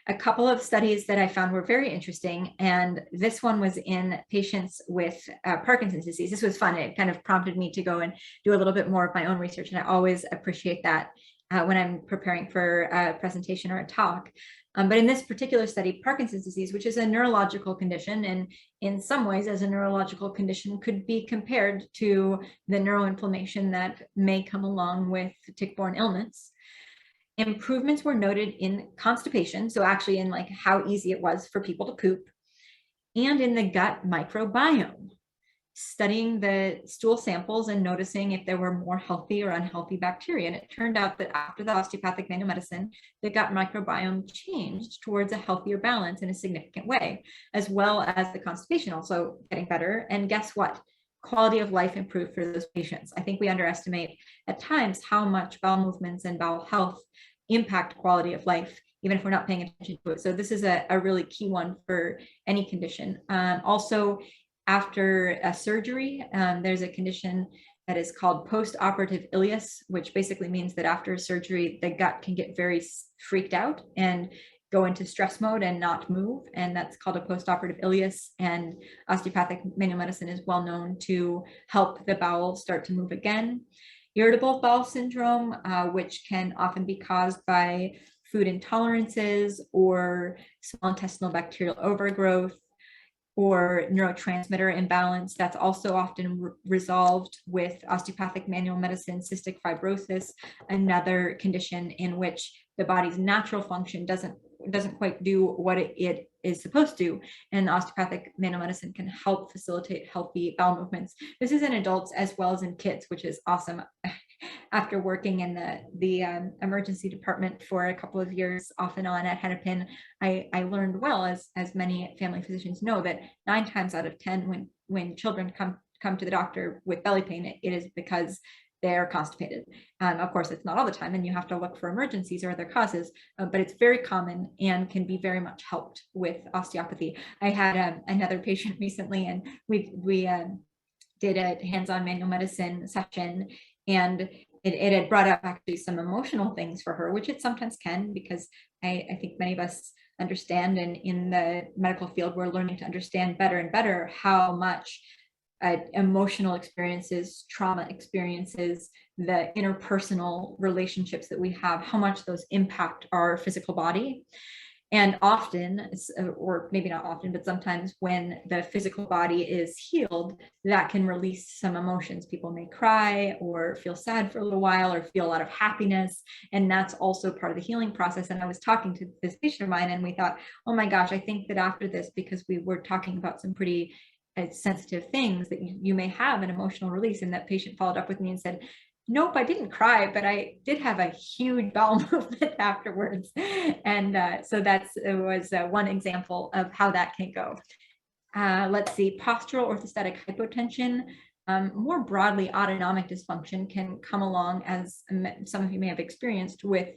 A couple of studies that I found were very interesting, and this one was in patients with Parkinson's disease. This was fun. It kind of prompted me to go and do a little bit more of my own research, and I always appreciate that when I'm preparing for a presentation or a talk. But in this particular study, Parkinson's disease, which is a neurological condition, and in some ways as a neurological condition could be compared to the neuroinflammation that may come along with tick-borne illness. Improvements were noted in constipation, so actually in like how easy it was for people to poop, and in the gut microbiome, studying the stool samples and noticing if there were more healthy or unhealthy bacteria. And it turned out that after the osteopathic manual medicine, the gut microbiome changed towards a healthier balance in a significant way, as well as the constipation also getting better. And guess what? Quality of life improved for those patients. I think we underestimate at times how much bowel movements and bowel health impact quality of life, even if we're not paying attention to it. So this is a really key one for any condition. Also, after a surgery, there's a condition that is called post-operative ileus, which basically means that after surgery, the gut can get very freaked out and go into stress mode and not move. And that's called a post-operative ileus. And osteopathic manual medicine is well known to help the bowel start to move again. Irritable bowel syndrome, which can often be caused by food intolerances or small intestinal bacterial overgrowth or neurotransmitter imbalance. That's also often resolved with osteopathic manual medicine. Cystic fibrosis, another condition in which the body's natural function doesn't quite do what it is supposed to, and osteopathic manual medicine can help facilitate healthy bowel movements. This is in adults as well as in kids, which is awesome. After working in the emergency department for a couple of years off and on at Hennepin, I learned well, as many family physicians know, that 9 times out of 10 when children come to the doctor with belly pain, it is because they're constipated. Of course, it's not all the time, and you have to look for emergencies or other causes, but it's very common and can be very much helped with osteopathy. I had another patient recently, and we did a hands-on manual medicine session, and it had brought up actually some emotional things for her, which it sometimes can, because I think many of us understand, and in the medical field, we're learning to understand better and better how much emotional experiences, trauma experiences, the interpersonal relationships that we have, how much those impact our physical body. And often, or maybe not often, but sometimes when the physical body is healed, that can release some emotions. People may cry or feel sad for a little while or feel a lot of happiness. And that's also part of the healing process. And I was talking to this patient of mine, and we thought, oh my gosh, I think that after this, because we were talking about some pretty sensitive things, that you may have an emotional release. And that patient followed up with me and said, nope, I didn't cry, but I did have a huge bowel movement afterwards. And so it was one example of how that can go. Let's see, postural orthostatic hypotension. More broadly, autonomic dysfunction can come along, as some of you may have experienced with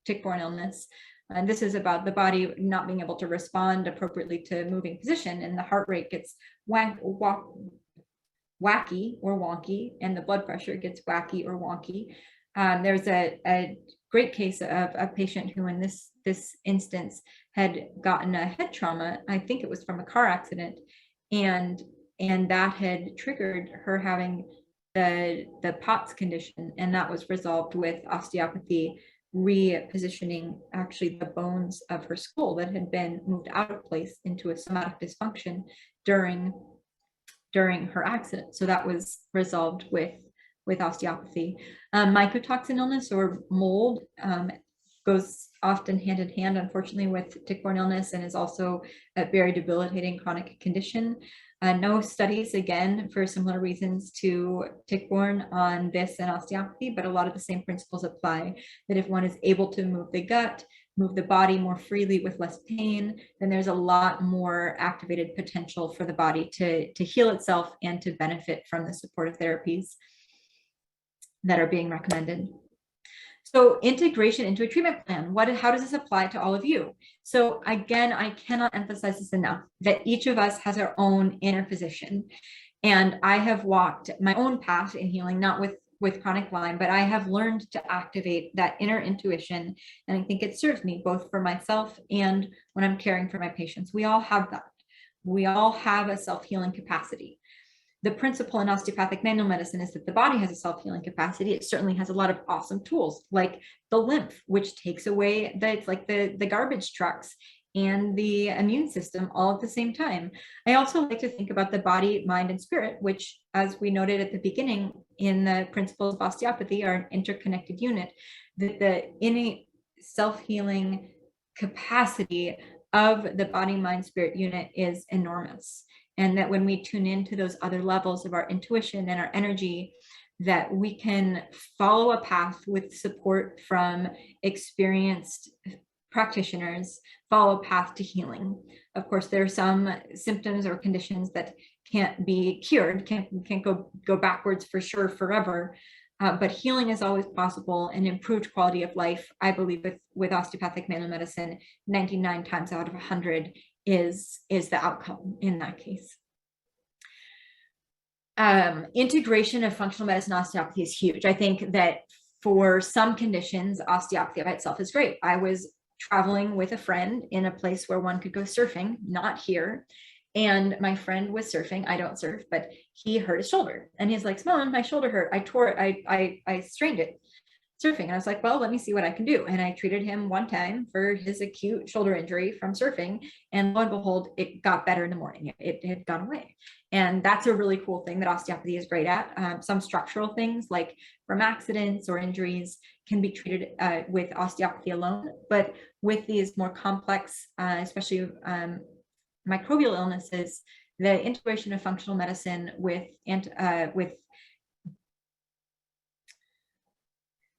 tick-borne illness. And this is about the body not being able to respond appropriately to moving position, and the heart rate gets wacky or wonky, and the blood pressure gets wacky or wonky. There's a great case of a patient who in this instance had gotten a head trauma. I think it was from a car accident, and that had triggered her having the POTS condition, and that was resolved with osteopathy, repositioning actually the bones of her skull that had been moved out of place into a somatic dysfunction during her accident. So that was resolved with osteopathy. Mycotoxin illness or mold goes often hand in hand, unfortunately, with tick-borne illness, and is also a very debilitating chronic condition. No studies, again, for similar reasons to tick-borne on this and osteopathy, but a lot of the same principles apply, that if one is able to move the gut, move the body more freely with less pain, then there's a lot more activated potential for the body to heal itself and to benefit from the supportive therapies that are being recommended. So integration into a treatment plan, how does this apply to all of you? So again, I cannot emphasize this enough, that each of us has our own inner physician. And I have walked my own path in healing, not with chronic Lyme, but I have learned to activate that inner intuition. And I think it serves me both for myself and when I'm caring for my patients. We all have that. We all have a self-healing capacity. The principle in osteopathic manual medicine is that the body has a self-healing capacity. It certainly has a lot of awesome tools, like the lymph, which takes away it's like the garbage trucks, and the immune system all at the same time. I also like to think about the body, mind, and spirit, which, as we noted at the beginning in the principles of osteopathy, are an interconnected unit. That the innate self-healing capacity of the body, mind, spirit unit is enormous. And that when we tune into those other levels of our intuition and our energy, that we can follow a path with support from experienced practitioners, follow a path to healing. Of course, there are some symptoms or conditions that can't be cured, can't go backwards for sure forever. But healing is always possible, and improved quality of life, I believe, with osteopathic manual medicine, 99 times out of 100 is the outcome in that case. Integration of functional medicine and osteopathy is huge. I think that for some conditions, osteopathy by itself is great. I was traveling with a friend in a place where one could go surfing, not here. And my friend was surfing. I don't surf, but he hurt his shoulder. And he's like, Simone, my shoulder hurt. I tore it. I strained it surfing. And I was like, well, let me see what I can do. And I treated him one time for his acute shoulder injury from surfing. And lo and behold, it got better in the morning. It had gone away. And that's a really cool thing that osteopathy is great at. Some structural things like from accidents or injuries can be treated with osteopathy alone. But with these more complex, especially microbial illnesses, the integration of functional medicine with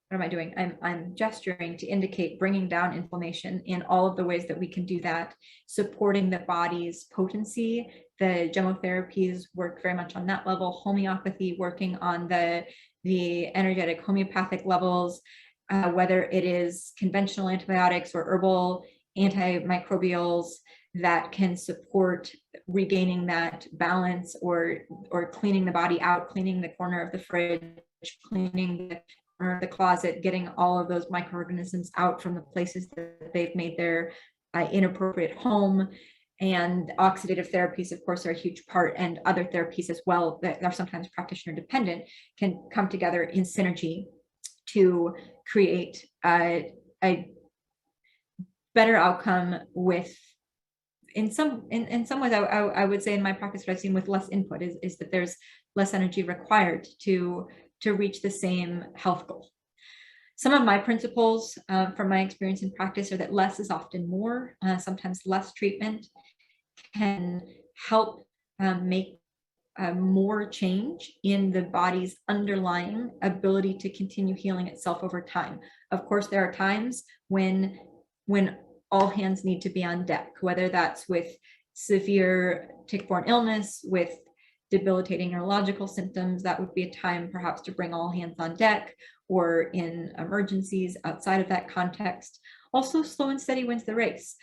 what am I doing? I'm gesturing to indicate bringing down inflammation in all of the ways that we can do that, supporting the body's potency. The gemotherapies work very much on that level. Homeopathy working on the energetic homeopathic levels, whether it is conventional antibiotics or herbal antimicrobials that can support regaining that balance, or cleaning the body out, cleaning the corner of the fridge, cleaning the corner of the closet, getting all of those microorganisms out from the places that they've made their inappropriate home. And oxidative therapies, of course, are a huge part, and other therapies as well that are sometimes practitioner dependent can come together in synergy to create a better outcome with, in some ways, I would say in my practice, what I've seen with less input is that there's less energy required to reach the same health goal. Some of my principles from my experience in practice are that less is often more. Sometimes less treatment can help make more change in the body's underlying ability to continue healing itself over time. Of course, there are times when all hands need to be on deck, whether that's with severe tick-borne illness, with debilitating neurological symptoms. That would be a time perhaps to bring all hands on deck, or in emergencies outside of that context. Also, slow and steady wins the race.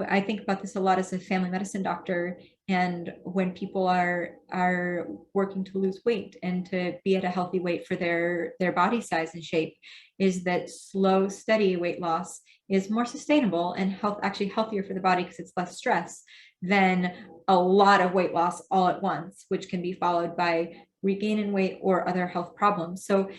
I think about this a lot as a family medicine doctor, and when people are working to lose weight and to be at a healthy weight for their body size and shape, is that slow, steady weight loss is more sustainable and actually healthier for the body because it's less stress than a lot of weight loss all at once, which can be followed by regain in weight or other health problems. So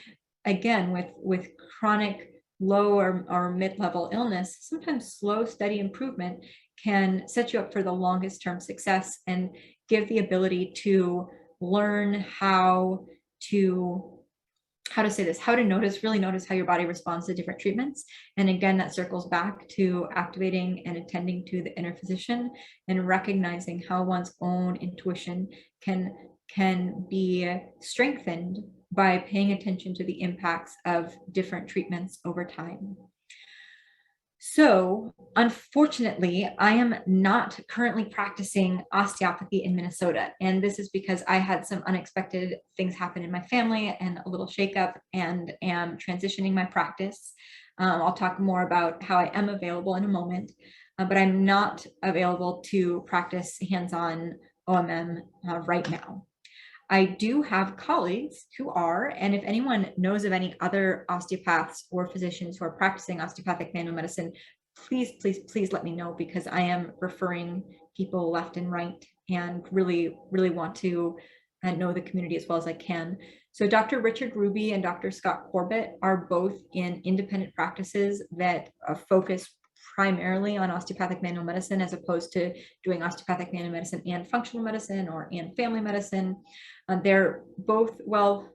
again, with chronic low or mid-level illness, sometimes slow, steady improvement can set you up for the longest term success and give the ability to learn how to really notice how your body responds to different treatments. And again, that circles back to activating and attending to the inner physician and recognizing how one's own intuition can be strengthened by paying attention to the impacts of different treatments over time. So unfortunately, I am not currently practicing osteopathy in Minnesota. And this is because I had some unexpected things happen in my family and a little shakeup, and am transitioning my practice. I'll talk more about how I am available in a moment, but I'm not available to practice hands-on OMM right now. I do have colleagues who are, and if anyone knows of any other osteopaths or physicians who are practicing osteopathic manual medicine, please, please, please let me know, because I am referring people left and right and really, really want to know the community as well as I can. So Dr. Richard Ruby and Dr. Scott Corbett are both in independent practices that focus primarily on osteopathic manual medicine, as opposed to doing osteopathic manual medicine and functional medicine or and family medicine. They're both, well,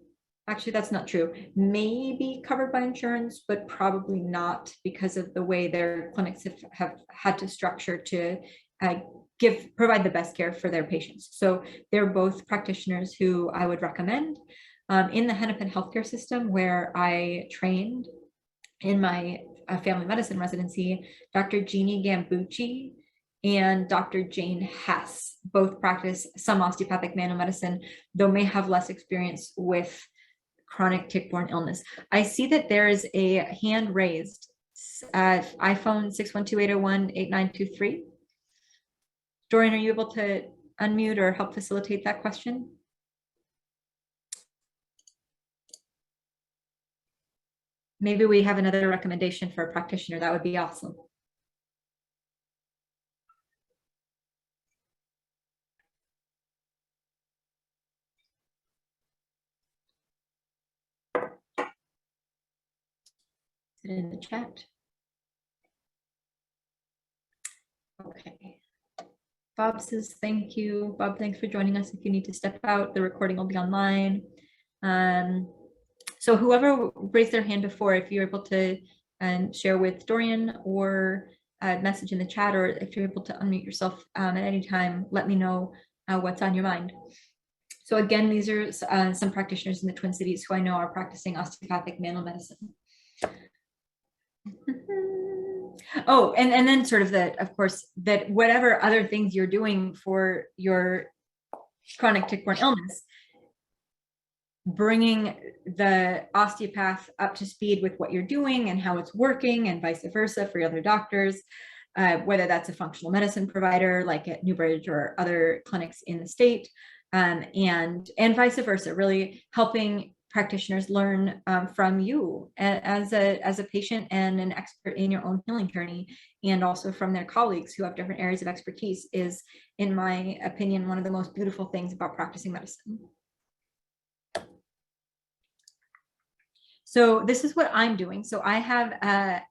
actually that's not true, maybe covered by insurance, but probably not, because of the way their clinics have had to structure to provide the best care for their patients. So they're both practitioners who I would recommend. In the Hennepin Healthcare system, where I trained in my family medicine residency, Dr. Jeannie Gambucci and Dr. Jane Hess both practice some osteopathic manual medicine, though may have less experience with chronic tick-borne illness. I see that there is a hand raised, iPhone 612-801-8923. Dorian, are you able to unmute or help facilitate that question? Maybe we have another recommendation for a practitioner. That would be awesome. Is it in the chat? Okay. Bob says, thank you. Bob, thanks for joining us. If you need to step out, the recording will be online. So whoever raised their hand before, if you're able to share with Dorian or message in the chat, or if you're able to unmute yourself at any time, let me know what's on your mind. So again, these are some practitioners in the Twin Cities who I know are practicing osteopathic manual medicine. Oh, and then sort of that, of course, that whatever other things you're doing for your chronic tick-borne illness, bringing the osteopath up to speed with what you're doing and how it's working, and vice versa for other doctors, whether that's a functional medicine provider like at Newbridge or other clinics in the state, and vice versa, really helping practitioners learn from you as a patient and an expert in your own healing journey, and also from their colleagues who have different areas of expertise, is, in my opinion, one of the most beautiful things about practicing medicine. So this is what I'm doing. So I have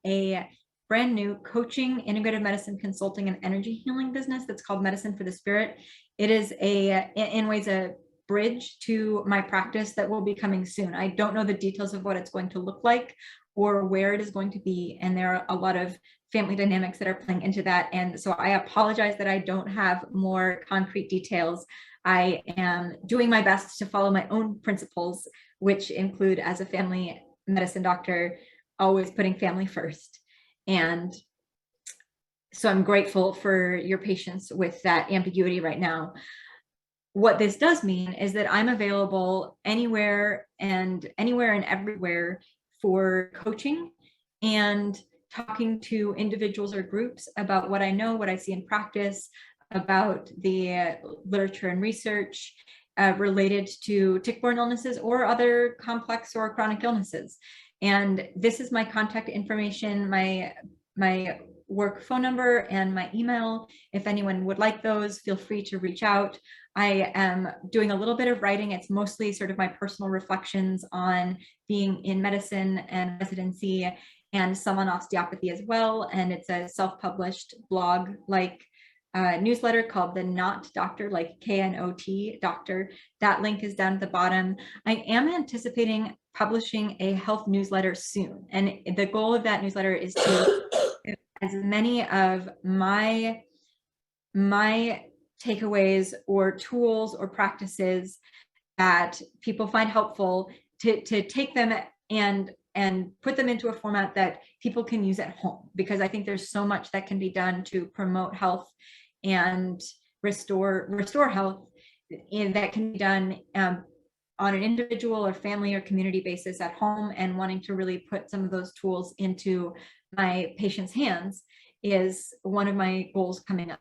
a brand new coaching, integrative medicine, consulting, and energy healing business that's called Medicine for the Spirit. It is in ways a bridge to my practice that will be coming soon. I don't know the details of what it's going to look like or where it is going to be, and there are a lot of family dynamics that are playing into that. And so I apologize that I don't have more concrete details. I am doing my best to follow my own principles, which include, as a family medicine doctor, always putting family first. And so I'm grateful for your patience with that ambiguity right now. What this does mean is that I'm available anywhere and everywhere for coaching and talking to individuals or groups about what I know, what I see in practice, about the literature and research related to tick-borne illnesses or other complex or chronic illnesses. And this is my contact information. My work phone number and my email. If anyone would like those, feel free to reach out. I am doing a little bit of writing. It's mostly sort of my personal reflections on being in medicine and residency, and some on osteopathy as well. And it's a self-published blog like newsletter called the Not Doctor, like KNOT Doctor. That link is down at the bottom. I am anticipating publishing a health newsletter soon. And the goal of that newsletter is to as many of my takeaways or tools or practices that people find helpful to take them and put them into a format that people can use at home, because I think there's so much that can be done to promote health and restore health, and that can be done on an individual or family or community basis at home. And wanting to really put some of those tools into my patients' hands is one of my goals coming up.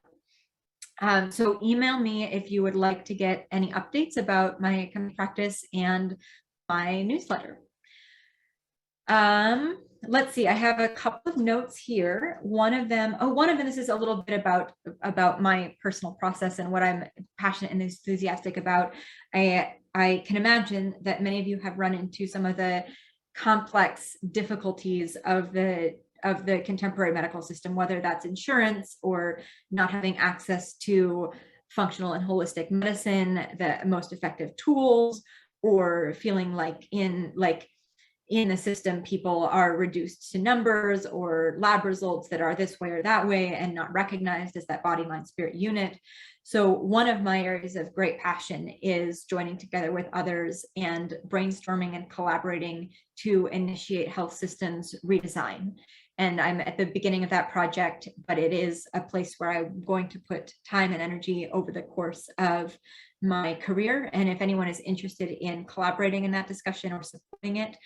So email me if you would like to get any updates about my practice and my newsletter. Let's see, I have a couple of notes here. One of them, this is a little bit about my personal process and what I'm passionate and enthusiastic about. I can imagine that many of you have run into some of the complex difficulties of the contemporary medical system, whether that's insurance or not having access to functional and holistic medicine, the most effective tools, or feeling like in the system, people are reduced to numbers or lab results that are this way or that way and not recognized as that body, mind, spirit unit. So one of my areas of great passion is joining together with others and brainstorming and collaborating to initiate health systems redesign. And I'm at the beginning of that project, but it is a place where I'm going to put time and energy over the course of my career. And if anyone is interested in collaborating in that discussion or supporting it,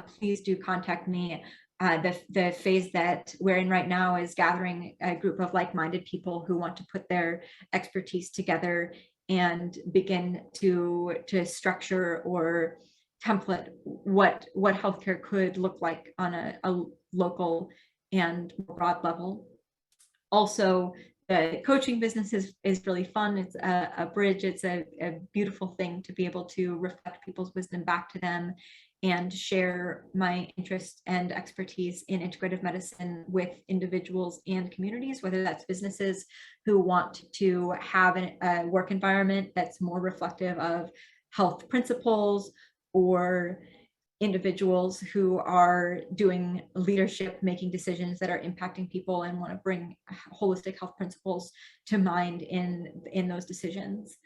please do contact me. The phase that we're in right now is gathering a group of like-minded people who want to put their expertise together and begin to structure or template what healthcare could look like on a local and broad level. Also, the coaching business is really fun. It's a bridge. It's a beautiful thing to be able to reflect people's wisdom back to them and share my interest and expertise in integrative medicine with individuals and communities, whether that's businesses who want to have a work environment that's more reflective of health principles, or individuals who are doing leadership, making decisions that are impacting people and want to bring holistic health principles to mind in those decisions.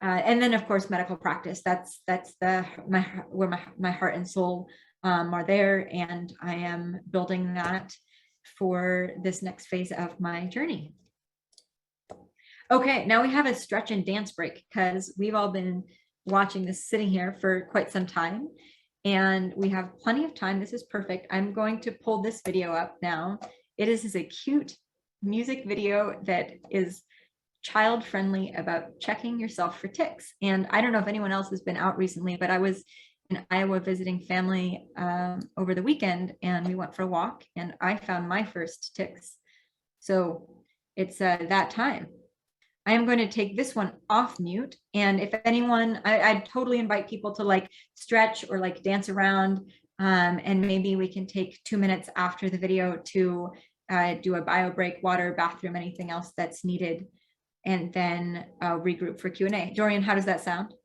And then, of course, medical practice. That's where my heart and soul are there, and I am building that for this next phase of my journey. Okay, now we have a stretch and dance break because we've all been watching this sitting here for quite some time, and we have plenty of time. This is perfect. I'm going to pull this video up now. It is a cute music video that is child-friendly about checking yourself for ticks. And I don't know if anyone else has been out recently, but I was in Iowa visiting family over the weekend, and we went for a walk and I found my first ticks. So it's that time. I am going to take this one off mute. And if anyone, I'd totally invite people to like stretch or like dance around. And maybe we can take 2 minutes after the video to do a bio break, water, bathroom, anything else that's needed. And then regroup for Q&A. Dorian, how does that sound?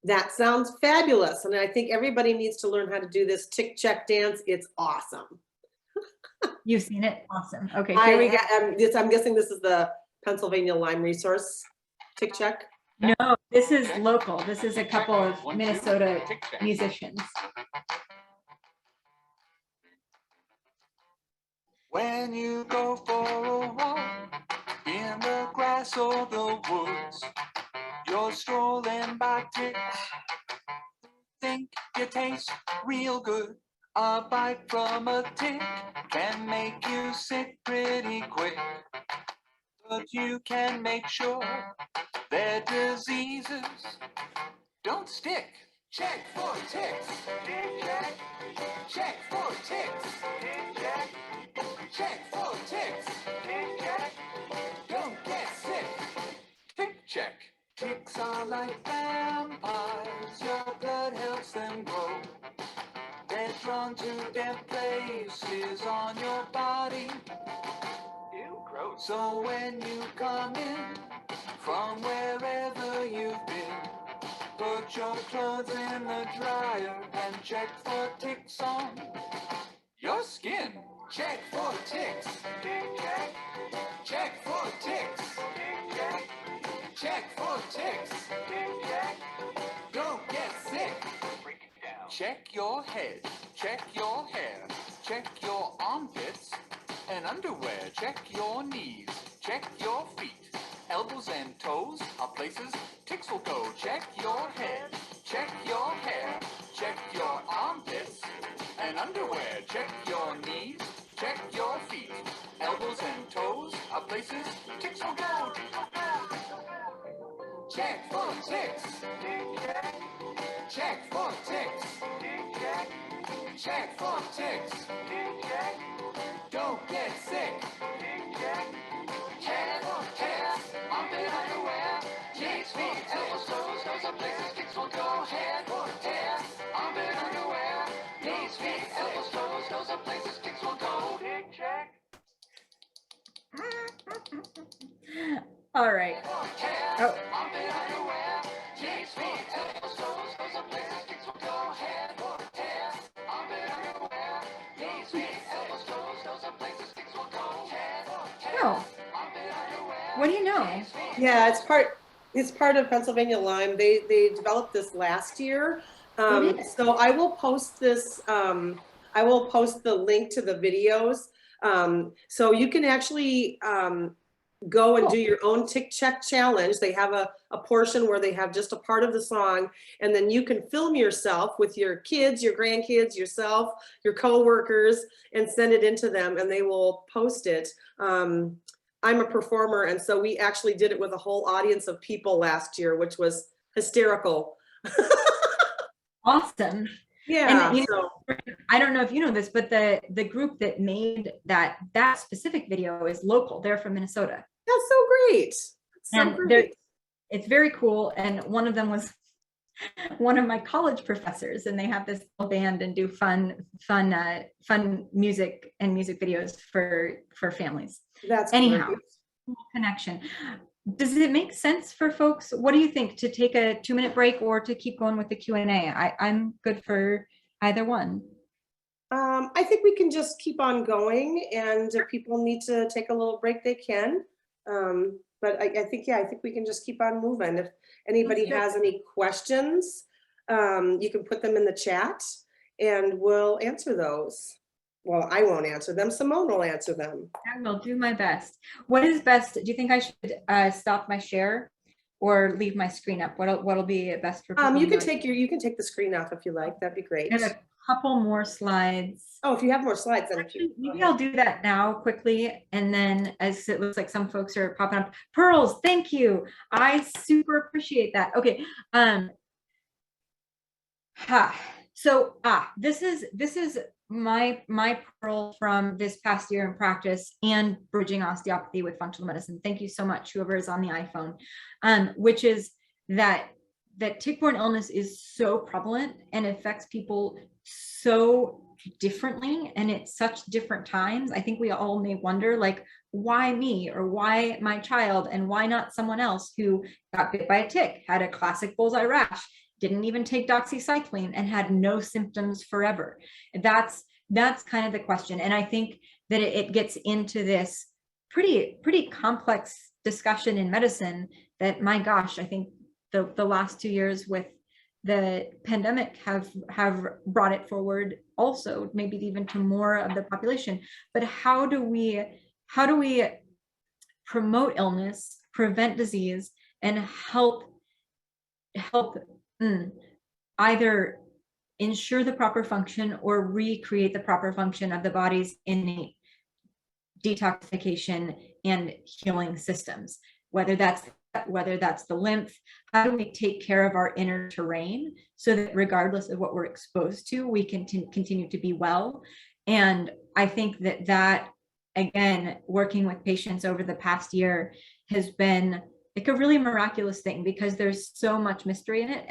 That sounds fabulous. And I think everybody needs to learn how to do this tick check dance. It's awesome. You've seen it? Awesome. Okay, here we go. I'm guessing this is the Pennsylvania Lyme Resource tick check. No, this is local. This is a couple of Minnesota musicians. When you go for a walk in the grass or the woods, you're strolling by ticks. Think you taste real good. A bite from a tick can make you sick pretty quick. But you can make sure their diseases don't stick. Check for ticks. Tick check. Check for ticks. Tick check. Check for ticks. Tick check. Don't get sick. Tick check. Ticks are like vampires. Your blood helps them grow. They're drawn to their places on your body. Ew, gross. So when you come in from wherever you've been, put your clothes in the dryer and check for ticks on your skin. Check for ticks. Tick check. Check for ticks. Tick check. Check for ticks. Tick check. Don't get sick. Break it down. Check your head. Check your hair. Check your armpits and underwear. Check your knees. Check your feet. Elbows and toes are places ticks will go. Check your head. Check your hair. Check your armpits and underwear. Check your knees. Check your feet. Elbows and toes are places ticks will go. Check for ticks. Tick check. Check for ticks. Tick check. Check for ticks. Tick check. Don't get sick. Tick check. Check for ticks. Armpit underwear. Knees, feet, elbows, toes. Those are places ticks will go. Head for ticks. Armpit underwear. Knees, feet, elbows, toes. Those are places ticks will go. Tick check. All right. Oh, Armpit underwear. Knees, feet, elbows, toes. Those are places ticks will go. Head for ticks. Armpit underwear. Knees, feet, elbows, toes. Those are places ticks will go. Head for ticks. oh, Armpit underwear. what do you know? Yeah, it's part of Pennsylvania Lyme. They developed this last year. It is. So I will post this, I will post the link to the videos. So you can actually go and do your own tick check challenge. They have a portion where they have just a part of the song, and then you can film yourself with your kids, your grandkids, yourself, your coworkers, and send it into them, and they will post it. I'm a performer, and so we actually did it with a whole audience of people last year, which was hysterical. Awesome. Yeah, And you so I don't know if you know this, but the group that made that specific video is local. They're from Minnesota. that's so great. That's so And great. it's very cool. And one of them was one of my college professors, and they have this little band and do fun music and music videos for families. That's Anyhow, great. cool connection. Does it make sense for folks? What do you think, to take a 2-minute break or to keep going with the Q&A? I'm good for either one. I think we can just keep on going, and if people need to take a little break, they can. But I think, yeah, I think we can just keep on moving. If anybody has any questions, you can put them in the chat and we'll answer those. Well, I won't answer them. Simone will answer them. I will do my best. What is best? Do you think I should stop my share or leave my screen up? What'll be best for people? You can take the screen off if you like. That'd be great. I have a couple more slides. Oh, if you have more slides, then Actually, maybe I'll do that now quickly, and then as it looks like some folks are popping up. Pearls, thank you. I super appreciate that. Okay. So this is my pearl from this past year in practice and bridging osteopathy with functional medicine. Thank you so much, whoever is on the iPhone, which is that tick-borne illness is so prevalent and affects people so differently and at such different times. I think we all may wonder, like, why me, or why my child, and why not someone else who got bit by a tick, had a classic bullseye rash, didn't even take doxycycline, and had no symptoms forever. That's kind of the question. And I think that it gets into this pretty complex discussion in medicine that, my gosh, I think the last 2 years with the pandemic have brought it forward also, maybe even to more of the population. But how do we promote illness, prevent disease, and help either ensure the proper function or recreate the proper function of the body's innate detoxification and healing systems, whether that's whether that's the lymph. How do we take care of our inner terrain so that regardless of what we're exposed to, we can continue to be well? And I think that again, working with patients over the past year has been like a really miraculous thing, because there's so much mystery in it.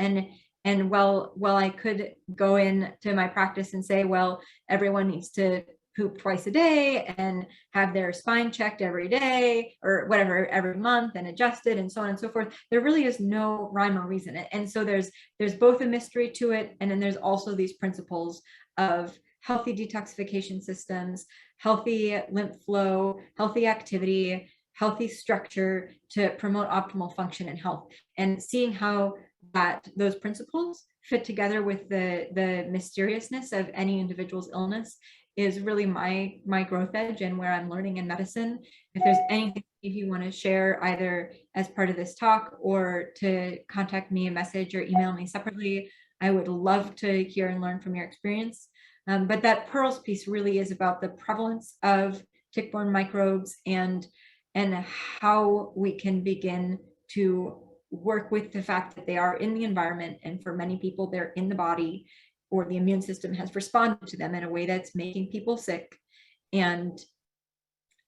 And while I could go into my practice and say, well, everyone needs to poop twice a day and have their spine checked every day or whatever, every month, and adjusted and so on and so forth, there really is no rhyme or reason. And so there's both a mystery to it, and then there's also these principles of healthy detoxification systems, healthy lymph flow, healthy activity, healthy structure to promote optimal function and health, and seeing how those principles fit together with the mysteriousness of any individual's illness is really my growth edge and where I'm learning in medicine. If there's anything you want to share, either as part of this talk or to contact me, a message or email me separately, I would love to hear and learn from your experience. But that pearls piece really is about the prevalence of tick-borne microbes and how we can begin to work with the fact that they are in the environment, and for many people they're in the body, or the immune system has responded to them in a way that's making people sick, and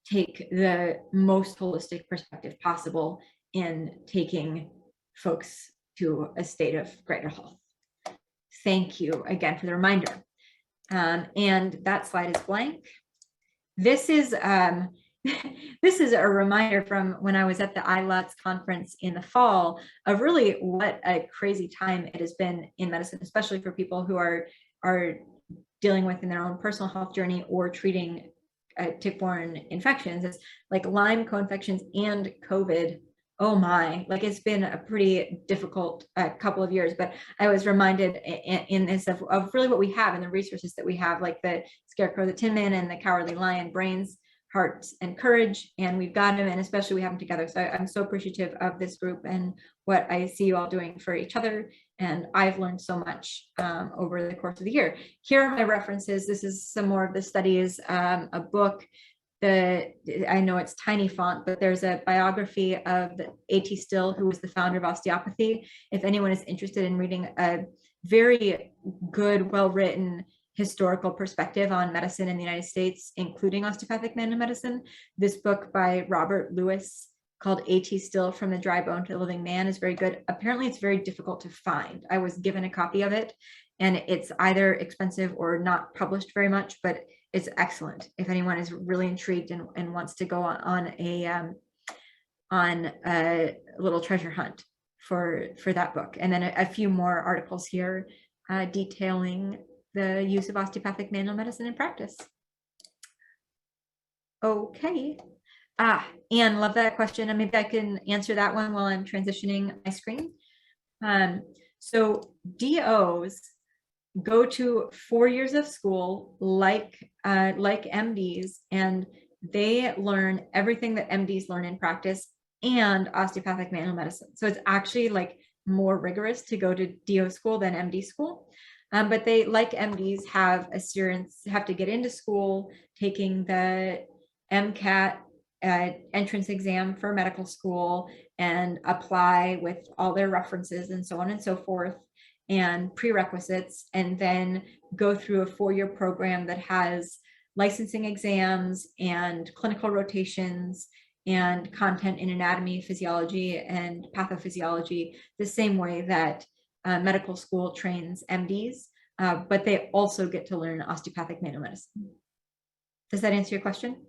take the most holistic perspective possible in taking folks to a state of greater health. Thank you again for the reminder. And that slide is blank. This is this is a reminder from when I was at the ILATS conference in the fall of really what a crazy time it has been in medicine, especially for people who are dealing with in their own personal health journey or treating tick-borne infections. It's like Lyme co-infections and COVID. Oh my, like it's been a pretty difficult couple of years, but I was reminded in this of really what we have and the resources that we have, like the Scarecrow, the Tin Man, and the Cowardly Lion, brains, hearts, and courage, and we've got them, and especially we have them together. So I'm so appreciative of this group and what I see you all doing for each other, and I've learned so much over the course of the year. Here are my references. This is some more of the studies, a book. I know it's tiny font, but there's a biography of A.T. Still, who was the founder of Osteopathy. If anyone is interested in reading a very good, well-written historical perspective on medicine in the United States, including Osteopathic Manual Medicine, this book by Robert Lewis called A.T. Still, From the Dry Bone to the Living Man is very good. Apparently it's very difficult to find. I was given a copy of it, and it's either expensive or not published very much, but it's excellent if anyone is really intrigued and wants to go on a little treasure hunt for that book. And then a few more articles here detailing the use of osteopathic manual medicine in practice. Okay. Anne, love that question. And maybe I can answer that one while I'm transitioning my screen. So DOs go to 4 years of school like MDs, and they learn everything that MDs learn in practice and osteopathic manual medicine. So it's actually like more rigorous to go to DO school than MD school. But they, like MDs, have to get into school, taking the MCAT entrance exam for medical school and apply with all their references and so on and so forth, and prerequisites, and then go through a 4-year program that has licensing exams and clinical rotations and content in anatomy, physiology, and pathophysiology, the same way that medical school trains MDs, but they also get to learn osteopathic manual medicine. Does that answer your question?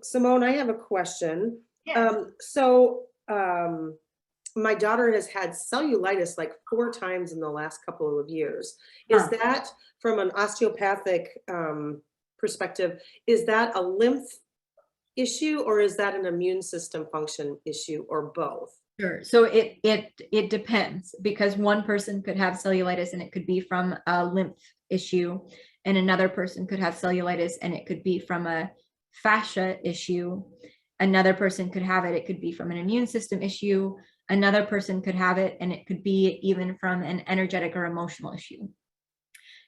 Simone, I have a question. Yes. My daughter has had cellulitis like 4 times in the last couple of years. Is that, from an osteopathic perspective, is that a lymph issue, or is that an immune system function issue, or both? Sure. So it depends, because one person could have cellulitis and it could be from a lymph issue, and another person could have cellulitis and it could be from a fascia issue. Another person could have it could be from an immune system issue. Another person could have it and it could be even from an energetic or emotional issue.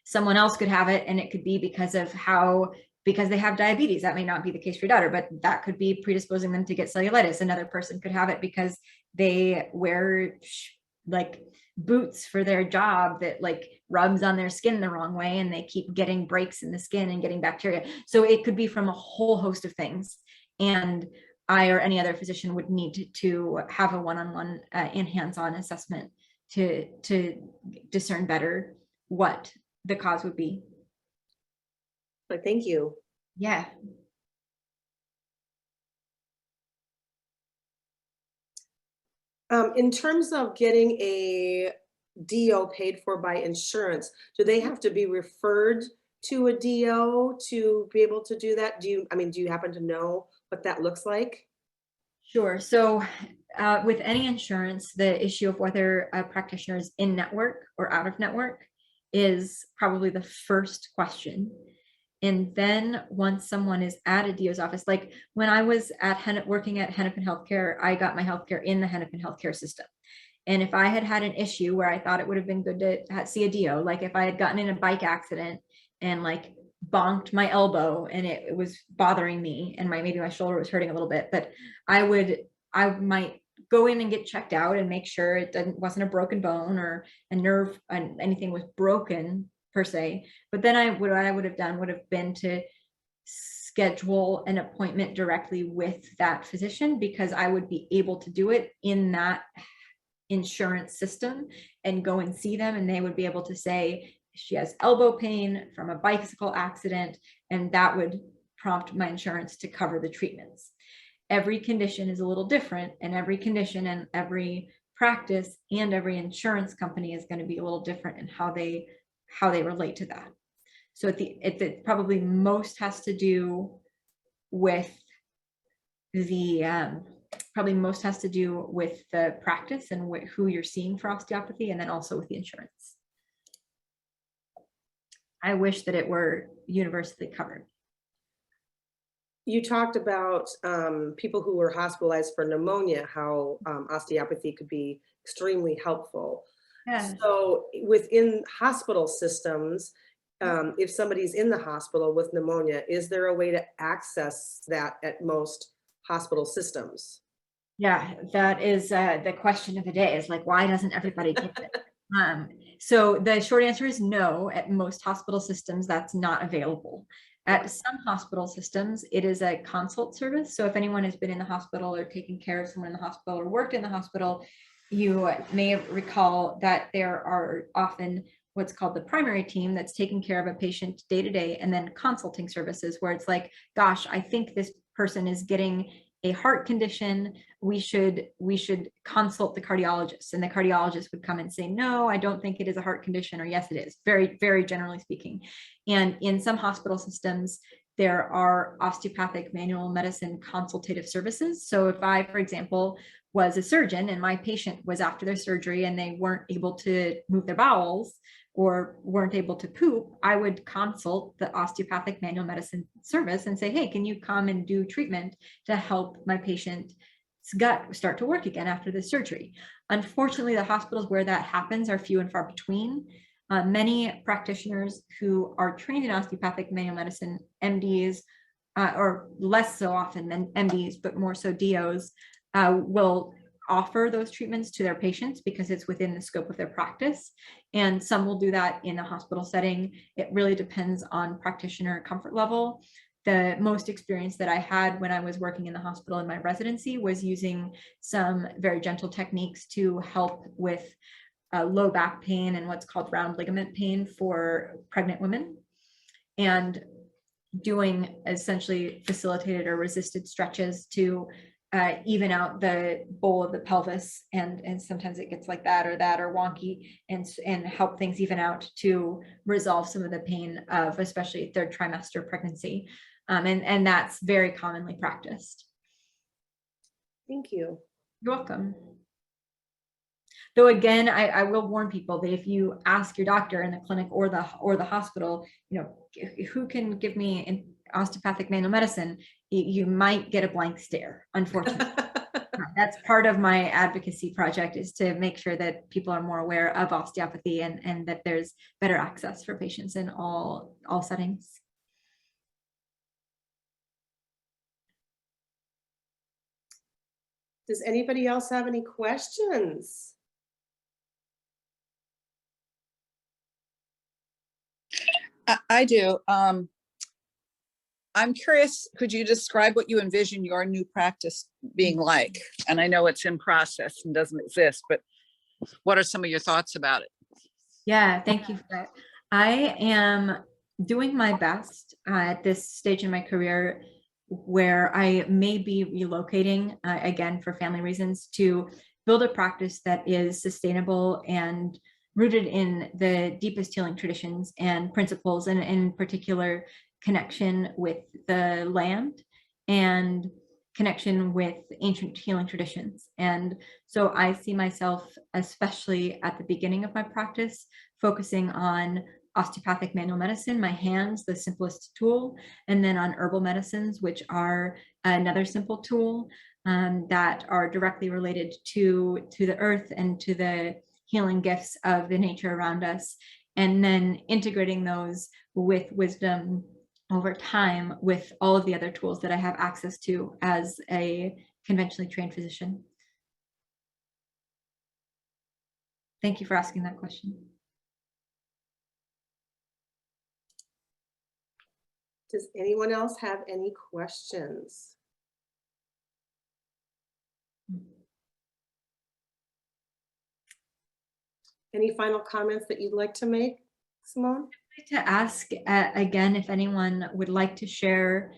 Someone else could have it and it could be because of how because they have diabetes. That may not be the case for your daughter, but that could be predisposing them to get cellulitis. Another person could have it because they wear like boots for their job that like rubs on their skin the wrong way, and they keep getting breaks in the skin and getting bacteria. So it could be from a whole host of things. And I or any other physician would need to have a one-on-one and hands-on assessment to discern better what the cause would be. But thank you. Yeah. In terms of getting a DO paid for by insurance, do they have to be referred to a DO to be able to do that? Do you happen to know what that looks like? Sure. So with any insurance, the issue of whether a practitioner is in network or out of network is probably the first question. And then once someone is at a DO's office, like when I was at working at Hennepin Healthcare, I got my healthcare in the Hennepin Healthcare system. And if I had had an issue where I thought it would have been good to see a DO, like if I had gotten in a bike accident and like bonked my elbow and it was bothering me and maybe my shoulder was hurting a little bit, but I might go in and get checked out and make sure it wasn't a broken bone or a nerve and anything was broken per se. But then what I would have done would have been to schedule an appointment directly with that physician, because I would be able to do it in that insurance system and go and see them, and they would be able to say she has elbow pain from a bicycle accident, and that would prompt my insurance to cover the treatments. Every condition is a little different, and every condition and every practice and every insurance company is going to be a little different in how they relate to that. So it probably most has to do with the practice and who you're seeing for osteopathy, and then also with the insurance. I wish that it were universally covered. You talked about people who were hospitalized for pneumonia, how osteopathy could be extremely helpful. Yeah. So within hospital systems, if somebody's in the hospital with pneumonia, is there a way to access that at most hospital systems? Yeah, that is the question of the day, is like, why doesn't everybody get it? So the short answer is no. At most hospital systems, that's not available. At some hospital systems, it is a consult service. So if anyone has been in the hospital or taken care of someone in the hospital or worked in the hospital, you may recall that there are often what's called the primary team that's taking care of a patient day to day, and then consulting services where it's like, gosh, I think this person is getting a heart condition. We should consult the cardiologist, and the cardiologist would come and say, no, I don't think it is a heart condition, or yes, it is, very, very generally speaking. And in some hospital systems, there are osteopathic manual medicine consultative services. So if I, for example, was a surgeon and my patient was after their surgery and they weren't able to move their bowels or weren't able to poop, I would consult the osteopathic manual medicine service and say, hey, can you come and do treatment to help my patient's gut start to work again after the surgery? Unfortunately, the hospitals where that happens are few and far between. Many practitioners who are trained in osteopathic manual medicine, MDs, or less so often than MDs, but more so DOs, will offer those treatments to their patients because it's within the scope of their practice. And some will do that in a hospital setting. It really depends on practitioner comfort level. The most experience that I had when I was working in the hospital in my residency was using some very gentle techniques to help with low back pain and what's called round ligament pain for pregnant women, and doing essentially facilitated or resisted stretches to even out the bowl of the pelvis, and sometimes it gets like that or wonky, and help things even out to resolve some of the pain of especially third trimester pregnancy, and that's very commonly practiced. Thank you. You're welcome. Though again, I will warn people that if you ask your doctor in the clinic or the hospital, who can give me an osteopathic manual medicine, you might get a blank stare, unfortunately. That's part of my advocacy project, is to make sure that people are more aware of osteopathy and that there's better access for patients in all settings. Does anybody else have any questions? I do. I'm curious, could you describe what you envision your new practice being like? And I know it's in process and doesn't exist, but what are some of your thoughts about it? Yeah, thank you for that. I am doing my best at this stage in my career where I may be relocating again for family reasons to build a practice that is sustainable and rooted in the deepest healing traditions and principles, and in particular connection with the land and connection with ancient healing traditions. And so I see myself, especially at the beginning of my practice, focusing on osteopathic manual medicine, my hands, the simplest tool, and then on herbal medicines, which are another simple tool that are directly related to the earth and to the healing gifts of the nature around us, and then integrating those with wisdom over time with all of the other tools that I have access to as a conventionally trained physician. Thank you for asking that question. Does anyone else have any questions? Any final comments that you'd like to make, Simone? I'd like to ask again if anyone would like to share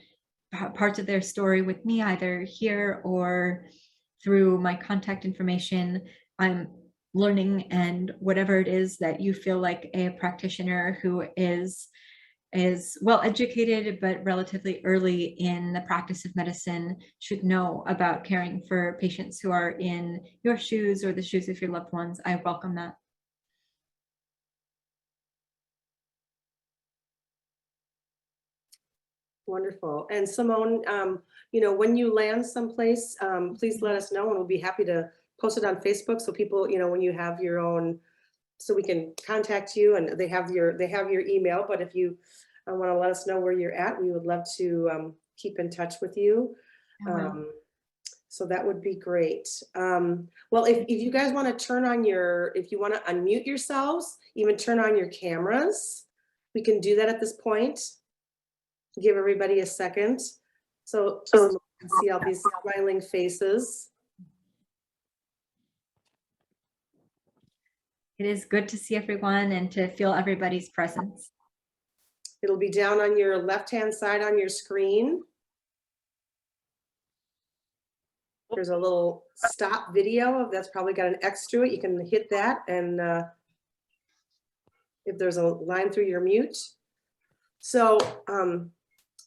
parts of their story with me, either here or through my contact information. I'm learning, and whatever it is that you feel like a practitioner who is well educated but relatively early in the practice of medicine should know about caring for patients who are in your shoes or the shoes of your loved ones, I welcome that. Wonderful. And Simone, you know, when you land someplace, please let us know, and we'll be happy to post it on Facebook so people, you know, when you have your own, so we can contact you, and they have your email. But if you want to let us know where you're at, we would love to keep in touch with you. So that would be great. Well, if you guys want to turn on your, if you want to unmute yourselves, even turn on your cameras, we can do that at this point. Give everybody a second so you can see all these smiling faces. It is good to see everyone and to feel everybody's presence. It'll be down on your left-hand side on your screen. There's a little stop video that's probably got an X through it. You can hit that, and if there's a line through your mute. So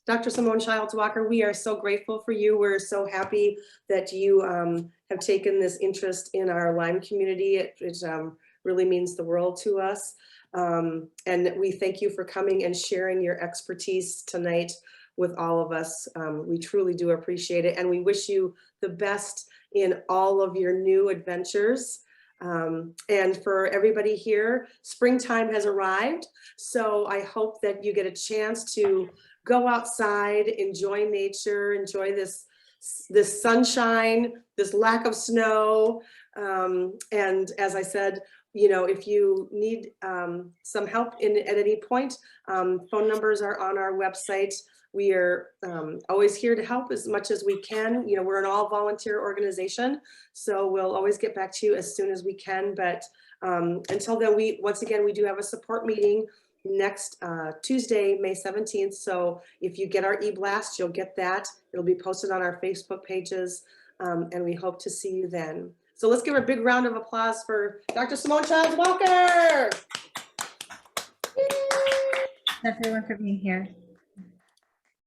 Dr. Simone Childs-Walker, we are so grateful for you. We're so happy that you have taken this interest in our Lyme community. It really means the world to us. And we thank you for coming and sharing your expertise tonight with all of us. We truly do appreciate it. And we wish you the best in all of your new adventures. And for everybody here, springtime has arrived. So I hope that you get a chance to go outside, enjoy nature, enjoy this sunshine, this lack of snow. And as I said, you know, if you need some help at any point, phone numbers are on our website. We are always here to help as much as we can. You know, we're an all volunteer organization, so we'll always get back to you as soon as we can. But until then, once again, we do have a support meeting next Tuesday, May 17th. So if you get our e-blast, you'll get that. It'll be posted on our Facebook pages, and we hope to see you then. So let's give a big round of applause for Dr. Simone Childs-Walker. Thanks everyone for being here.